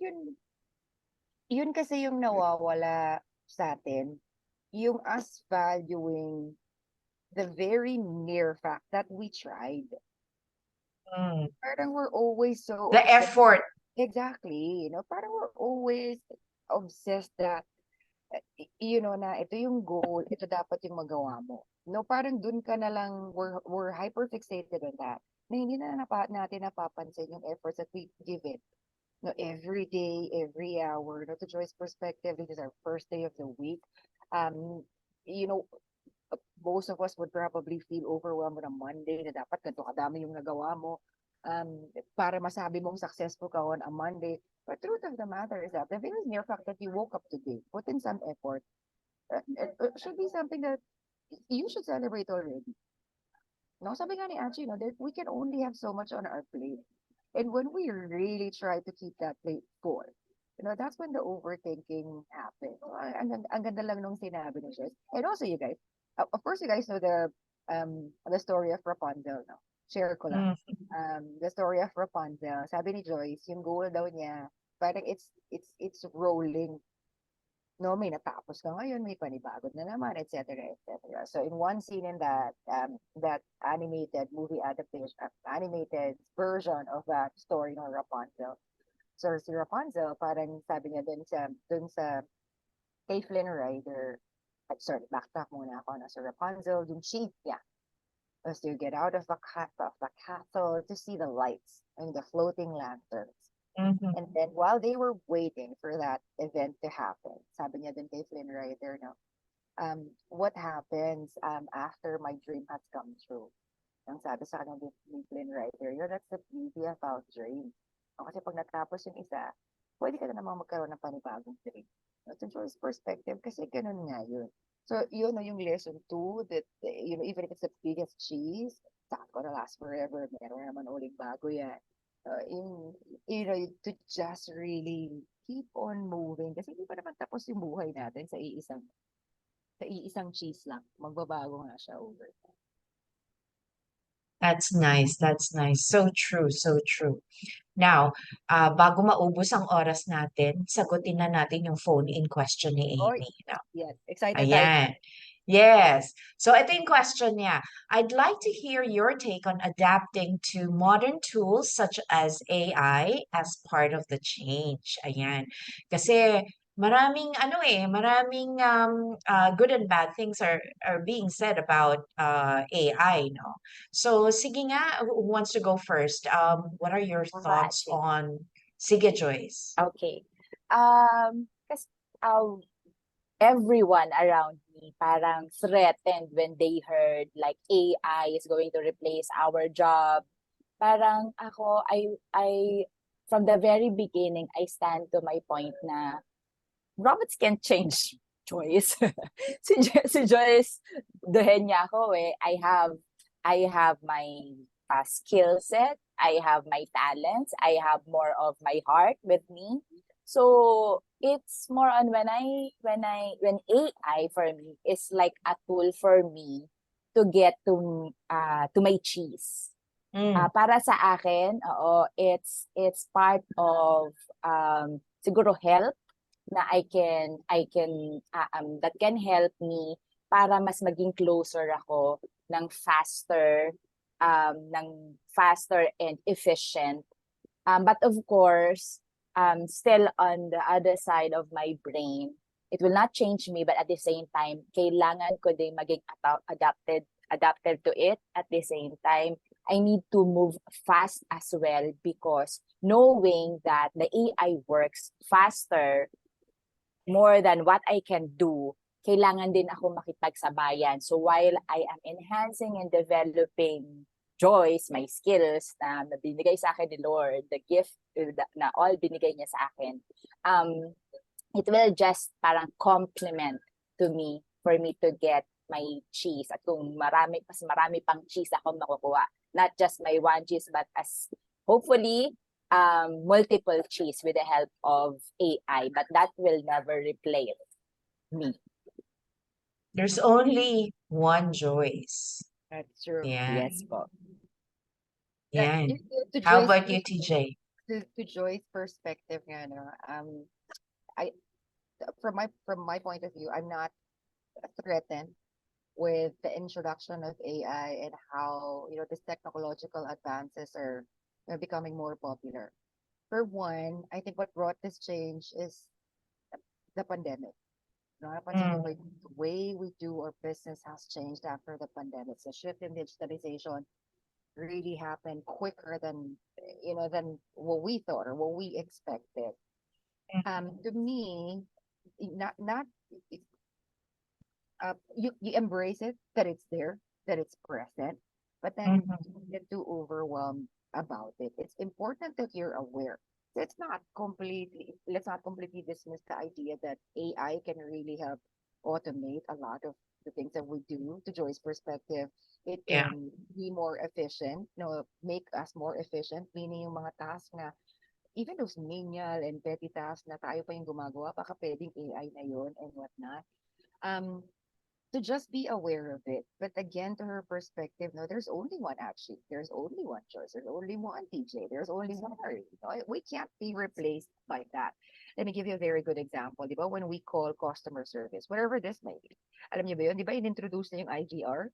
yun kasi yung nawawala sa atin, yung us valuing the very near fact that we tried.
Mm.
Parang we're always so
The
obsessed.
effort.
Exactly, parang we're always obsessed that, na ito yung goal, ito dapat yung magawa mo. No, parang dun ka na lang, we're hyper fixated on that. Na hindi na natin napapansin yung efforts that we give it. No, every day, every hour. No, to Joy's perspective, this is our first day of the week. Um, you know, most of us would probably feel overwhelmed on a Monday na dapat ganito kadami yung nagawa mo para masabi mong successful ka on a Monday. But truth of the matter is that the very mere fact that you woke up today, put in some effort, it should be something that you should celebrate already. No, sabi nga ni Angie, that we can only have so much on our plate. And when we really try to keep that plate full, that's when the overthinking happens. So, ang ganda lang nung sinabi ni Joyce. And also, you guys, of course, you guys know the story of Rapunzel, no? Share ko lang. The story of Rapunzel. Sabi ni Joyce, yung goal daw niya, parang it's rolling. No, may natapos ka ngayon, may panibagod na naman, etc., etc. So in one scene in that animated movie adaptation, animated version of that story ng Rapunzel. So si Rapunzel, parang sabi niya dun sa kay Flynn Rider, sorry, backtrack muna ako na. So Rapunzel, yung sheep niya, was to get out of the castle to see the lights and the floating lanterns.
Mhm.
And then while they were waiting for that event to happen, sabi niya dun kay Flynn Rider, what happens after my dream has come true? Ang sabi sa kanya ni Flynn Rider, that's the beauty about dreams. Kasi pag natapos yung isa, pwede ka na naman magkaroon ng panibagong dream. That's a choice perspective kasi ganun nga yun. So, yun yung lesson 2 that, even if it's the biggest cheese, it's not gonna last forever. Meron naman uling bago yan. To just really keep on moving kasi hindi pa naman tapos yung buhay natin sa iisang cheese lang. Magbabago nga siya over time.
That's nice. That's nice. So true. So true. Now, bago maubos ang oras natin, sagutin na natin yung phone-in question ni
Oh,
Amy. No?
yes. Excited tayo.
Ayan. Yes. So ito yung question niya. I'd like to hear your take on adapting to modern tools such as AI as part of the change. Ayan. Kasi maraming good and bad things are being said about AI, no? So sige nga, who wants to go first? What are your thoughts
Actually.
on Sige Joyce?
Okay. Kasi everyone around me parang threatened when they heard like AI is going to replace our job. Parang ako, I from the very beginning, I stand to my point na robots can change Joyce. si Joyce, dohen niya ako eh. I have my skill set, I have my talents, I have more of my heart with me. So it's more on when AI for me is like a tool for me to get to my cheese. Para sa akin, it's part of siguro help na I can that can help me para mas maging closer ako ng faster and efficient. But of course, still on the other side of my brain, it will not change me, but at the same time, kailangan ko din maging adapted to it. At the same time, I need to move fast as well because knowing that the AI works faster more than what I can do, kailangan din ako makipagsabayan. So while I am enhancing and developing Joyce, my skills na binigay sa akin ni Lord, the gift na all binigay niya sa akin, it will just parang complement to me for me to get my cheese. At kung mas marami pang cheese ako makukuha. Not just my one cheese, but as hopefully multiple cheese with the help of AI. But that will never replace me.
There's only one Joyce.
That's true.
Yeah.
Yes po.
Yeah.
To
How
Joyce's
about you,
perspective-
TJ?
to Joy's perspective, nga, no, I from my point of view, I'm not threatened with the introduction of AI and how these technological advances are becoming more popular. For one, I think what brought this change is the pandemic. Napansin ko
Mm.
ba the way we do our business has changed after the pandemic. The shift in digitalization really happened quicker than than what we thought or what we expected. To me, not you embrace it that it's there, that it's present, but then
Mhm.
don't get too overwhelmed about it. It's important that you're aware. So let's not completely dismiss the idea that AI can really help automate a lot of the things that we do. To Joy's perspective, it
Yeah.
can be more efficient, make us more efficient, meaning yung mga tasks na even those menial and petty tasks na tayo pa yung gumagawa, baka pwedeng AI na yun and whatnot. Um, to just be aware of it. But again, to her perspective, no, there's only one actually. There's only one choice. There's only one TJ. There's only one Harry. We can't be replaced by that. Let me give you a very good example. Di ba? When we call customer service, whatever this may be. Alam niyo ba yun? Di ba in-introduce na yung IVR?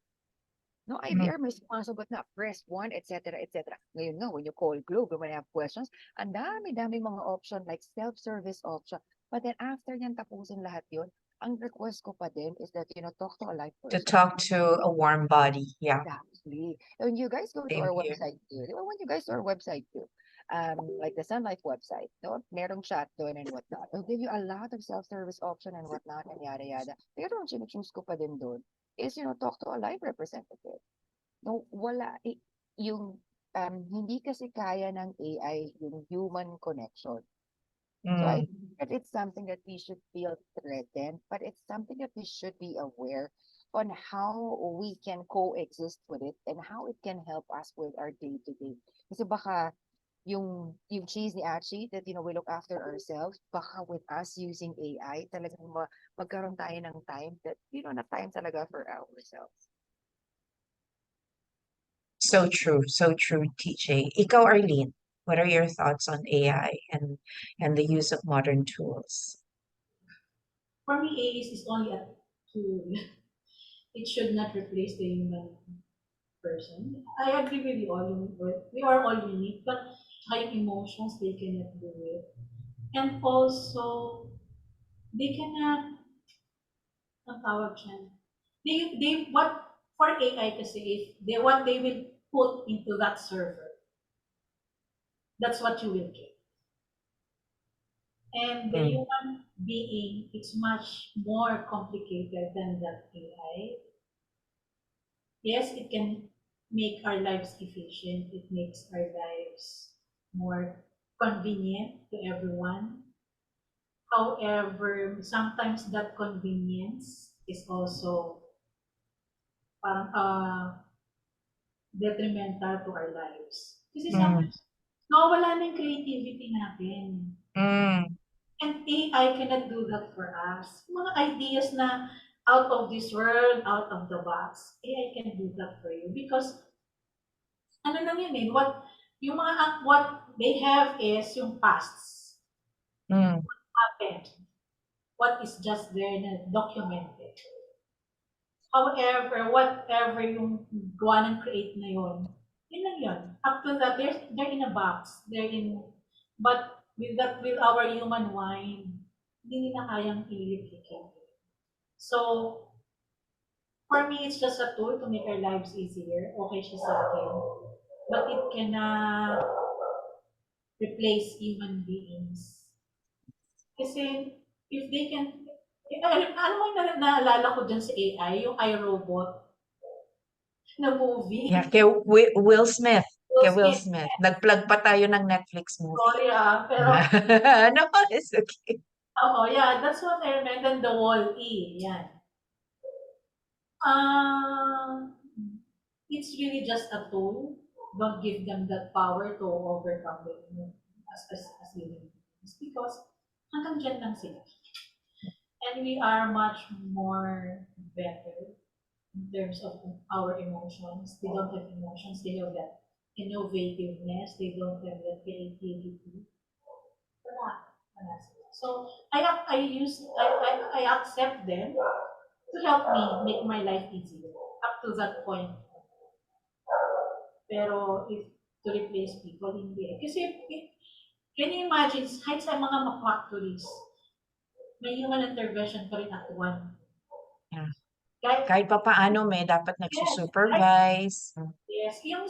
No, IVR, may sumasagot na, press 1, etc., etc. Ngayon nga, when you call Globe, when you have questions, ang dami-dami mga option like self-service option. But then after yan tapusin lahat yun, ang request ko pa din is that, talk to a live
To
person.
talk to a warm body. Yeah.
Exactly. When you guys go to
Same
our
here.
website too, di ba? When you guys to our website too, like the Sun Life website, no, merong chat doon and whatnot. It'll give you a lot of self-service option and whatnot and yada yada. Pero ang choose ko pa din doon is, talk to a live representative. No, yung hindi kasi kaya ng AI yung human connection. So I
Mm.
think that it's something that we should feel threatened, but it's something that we should be aware on how we can coexist with it and how it can help us with our day-to-day. Kasi baka yung cheese ni Achi that we look after ourselves, baka with us using AI, talagang magkaroon tayo ng time that na time talaga for ourselves.
So true, TJ. Ikaw, Arlene, what are your thoughts on AI and the use of modern tools?
For me, AI is only a tool. It should not replace the human person. I agree with you all. We are all unique, but high emotions they cannot do it. And also, they cannot, ang tawag dyan, what, for AI kasi, if what they will put into that server, that's what you will get. And the
Mm.
human being, it's much more complicated than that AI. Yes, it can make our lives efficient. It makes our lives more convenient to everyone. However, sometimes that convenience is also parang, detrimental to our lives. Kasi
Mm.
sometimes, nawawala na yung creativity natin.
Mm.
And AI cannot do that for us. Mga ideas na out of this world, out of the box, AI can do that for you. Because, ano lang yun eh, what they have is yung pasts.
Mm.
Happened. What is just there na documented. However, whatever yung gawa ng create na yun lang yun. Up to that, they're in a box. But with our human mind, hindi nila kayang i-replicate. So, for me, it's just a tool to make our lives easier. Okay siya sa akin. But it cannot replace human beings. Kasi, if they can, ano mo naalala ko dyan sa AI, yung iRobot na movie.
Yeah, kay Will Smith.
Will
Kay Will
Smith.
Smith. Nag-plug pa tayo ng Netflix movie.
Sorry pero
No, it's okay.
Oo, yeah, that's what I remember. Then the wall E, yan. Um, it's really just a tool. Don't give them that power to overcome it, you know, as living beings, because hanggang dyan lang sila. And we are much more better in terms of our emotions. They don't have emotions. They have that innovativeness. They don't have that creativity. Wala. Wala sila. So I accept them to help me make my life easier up to that point. Pero if to replace people, hindi. Kasi can you imagine, kahit sa mga factories, may human intervention pa rin at one.
Yeah.
Kahit,
Kahit pa paano may dapat
yes,
nagsusupervise.
yes. Yung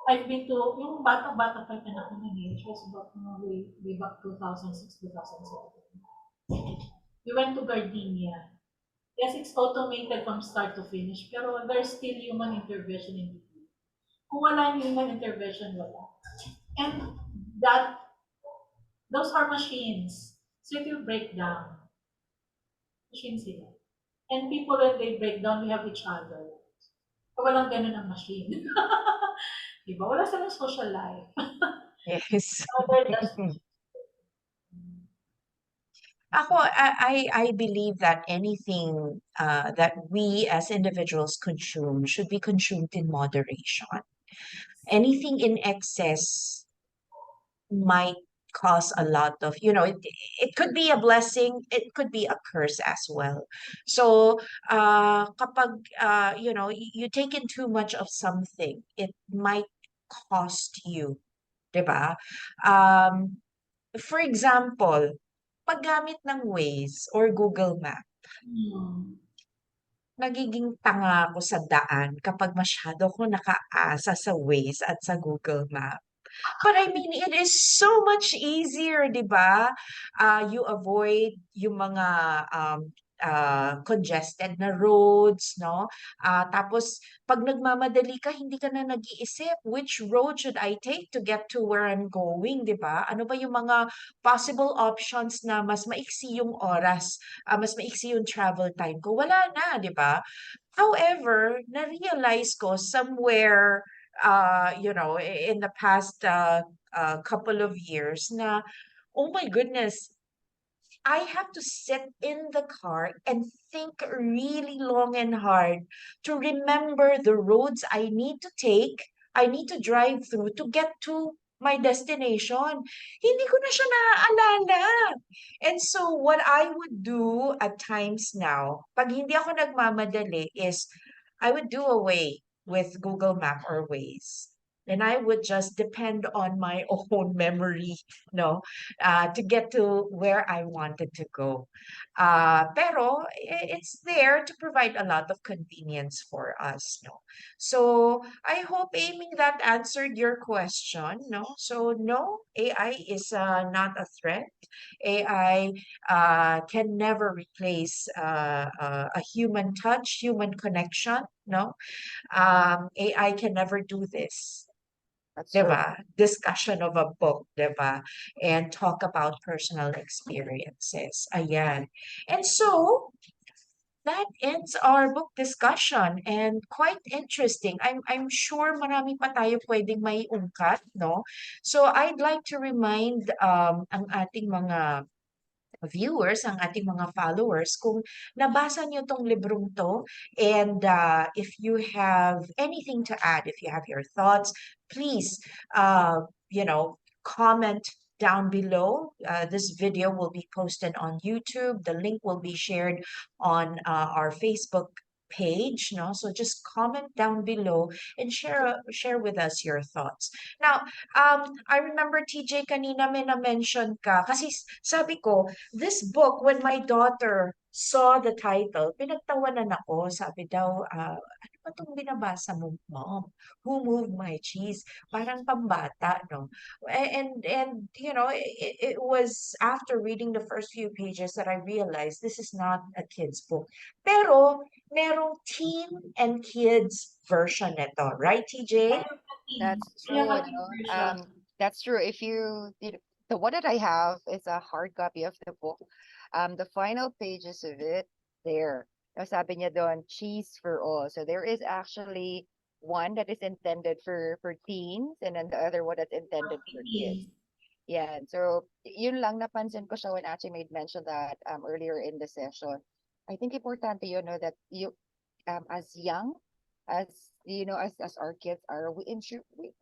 I've been to, yung bata-bata pa yung anak ko nun eh, it was about way back 2006, 2007. We went to Gardenia. Yes, it's automated from start to finish, pero there's still human intervention in between. Kung wala yung human intervention, wala. And that, those are machines. So it will break down. Machines sila. And people, when they break down, we have each other. Walang ganun ang machine. Diba? Wala silang social life.
Yes.
Other just,
Ako, I believe that anything that we as individuals consume should be consumed in moderation. Anything in excess might cause a lot of, it could be a blessing, it could be a curse as well. So, kapag, you take in too much of something, it might cost you, diba? For example, paggamit ng Waze or Google Map, nagiging tanga ako sa daan kapag masyado ko nakaasa sa Waze at sa Google Map. But I mean, it is so much easier, di ba? You avoid yung mga congested na roads, no? Tapos, pag nagmamadali ka, hindi ka na nag-iisip, which road should I take to get to where I'm going, di ba? Ano ba yung mga possible options na mas maiksi yung oras, mas maiksi yung travel time ko? Wala na, di ba? However, na-realize ko somewhere, in the past couple of years na, oh my goodness, I have to sit in the car and think really long and hard to remember the roads I need to take, I need to drive through to get to my destination. Hindi ko na siya naaalala. And so what I would do at times now, pag hindi ako nagmamadali, is I would do away with Google Map or Waze. And I would just depend on my own memory, no, to get to where I wanted to go. Pero it's there to provide a lot of convenience for us, no. So I hope, Amy, that answered your question, no. So no, AI is not a threat. AI can never replace a human touch, human connection, no. AI can never do this.
That's true.
Diba? Discussion of a book, diba? And talk about personal experiences. Ayan. And so, that ends our book discussion and quite interesting. I'm sure marami pa tayo pwedeng may ungkat, no? So, I'd like to remind ang ating mga viewers, ang ating mga followers, kung nabasa niyo tong librong to, and if you have anything to add, if you have your thoughts, please, comment down below. This video will be posted on YouTube. The link will be shared on our Facebook page, no? So just comment down below and share with us your thoughts. Now, I remember TJ kanina may na-mention ka kasi sabi ko, this book, when my daughter saw the title, pinagtawanan ako. Sabi daw, ano ba itong binabasa mo, Mom? Who Moved My Cheese? Parang pambata, no? And it was after reading the first few pages that I realized this is not a kid's book. Pero, merong teen and kids version nito. Right, TJ?
That's
we have
true,
a team version.
That's true. If you So what did I have is a hard copy of the book. The final pages of it there. Now, sabi niya doon, cheese for all. So there is actually one that is intended for teens, and then the other one that's intended for kids.
Yes.
Yeah, so yun lang napansin ko siya when Achi made mention that earlier in the session. I think importante yun, no, that you as young as as our kids are, we ensure we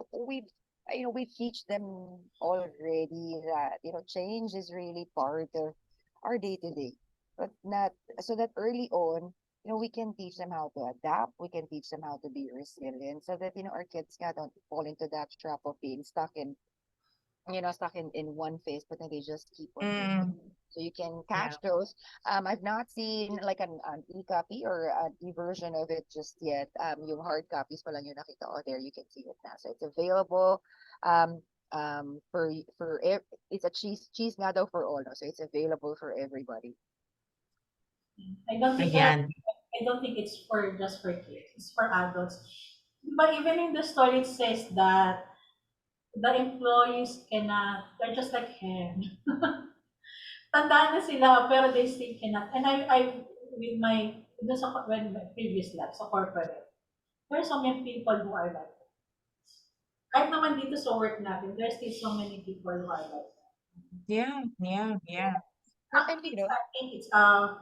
we teach them already that change is really part of our day to day, but not so that early on we can teach them how to adapt, we can teach them how to be resilient, so that our kids don't fall into that trap of being stuck in one phase, but then they just keep on moving.
Mm,
So you can
yeah.
catch those. I've not seen like an e-copy or an e-version of it just yet. Yung hard copies pa lang yung nakita ko there. You can see it now. So it's available. Um, it's a cheese nga daw for all. No? So it's available for everybody.
I don't think
Ayan.
I don't think it's for just for kids. It's for adults. But even in the story, it says that the employees cannot. They're just like him. Tandaan na sila, pero they still cannot. And I with my, dun sa, when my previous lab, sa corporate, there are so many people who are like, kahit naman dito sa work natin, there's still so many people who are like,
Yeah, yeah, yeah.
And
I think it's a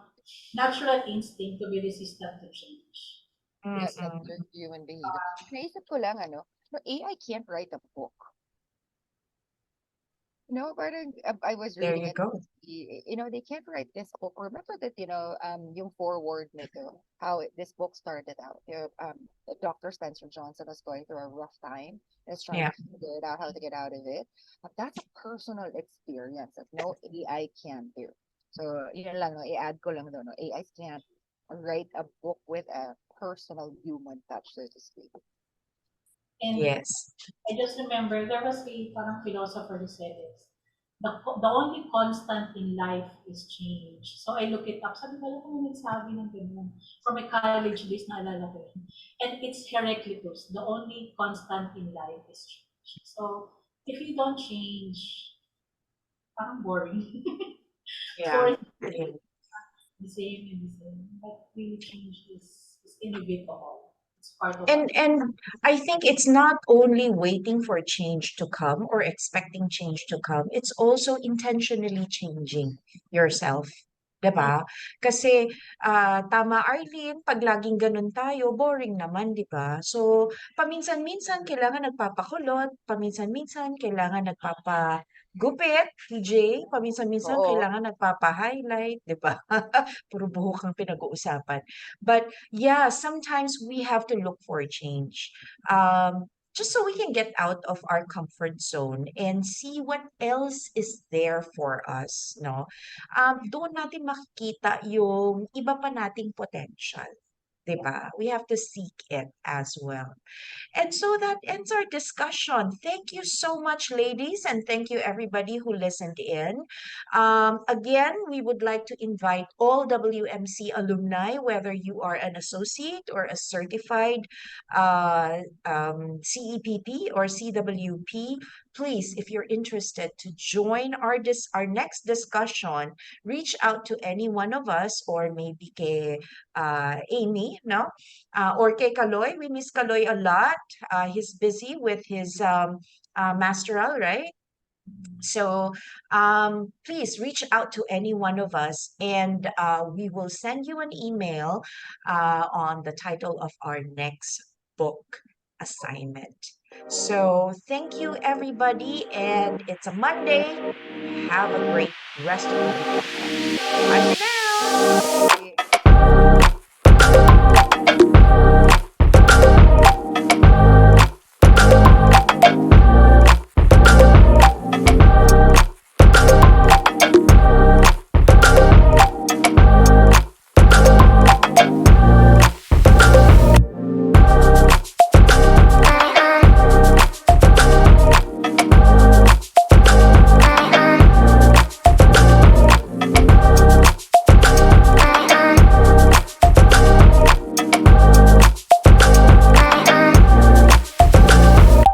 natural instinct to be resistant to change.
yeah, that's
Mm-mm.
just human behavior. Naisip ko lang, no, AI can't write a book. No, parang I was
There
reading
you
it.
go.
They can't write this book. Remember that, yung forward nito, how this book started out. Dr. Spencer Johnson was going through a rough time and is trying
Yeah.
to figure it out how to get out of it. But that's a personal experience that no AI can do. So, yun lang, no, i-add ko lang doon, no, AI can't write a book with a personal human touch, so to speak.
And
Yes.
I just remember there was a parang philosopher who said this. The only constant in life is change. So I look it up. Sabi ko, alam ko may nagsabi ng ganun. From my college days, naalala ko yun. And it's Heraclitus. The only constant in life is change. So if you don't change, parang boring.
Yeah.
For
Yeah.
the same and the same. But really change is inevitable. It's part of
And I think it's not only waiting for change to come or expecting change to come, it's also intentionally changing yourself. 'Di ba? Kasi tama Arlene, pag laging ganun tayo, boring naman, 'di ba? So, paminsan-minsan kailangan nagpapakulot, paminsan-minsan kailangan nagpapagupit, TJ, paminsan-minsan
Oo.
kailangan nagpapa-highlight, 'di ba? Puro buhok ang pinag-uusapan. But yeah, sometimes we have to look for change. Just so we can get out of our comfort zone and see what else is there for us, no? Doon natin makikita yung iba pa nating potential, 'di ba? We have to seek it as well. And so that ends our discussion. Thank you so much, ladies, and thank you everybody who listened in. Again, we would like to invite all WMC alumni, whether you are an associate or a certified CEPP or CWP, please, if you're interested to join our next discussion, reach out to any one of us or maybe kay Amy, no? Or kay Kaloy. We miss Kaloy a lot. He's busy with his masteral, right? So please reach out to any one of us and we will send you an email on the title of our next book assignment. So thank you, everybody. And it's a Monday. Have a great rest of the week. Bye for now.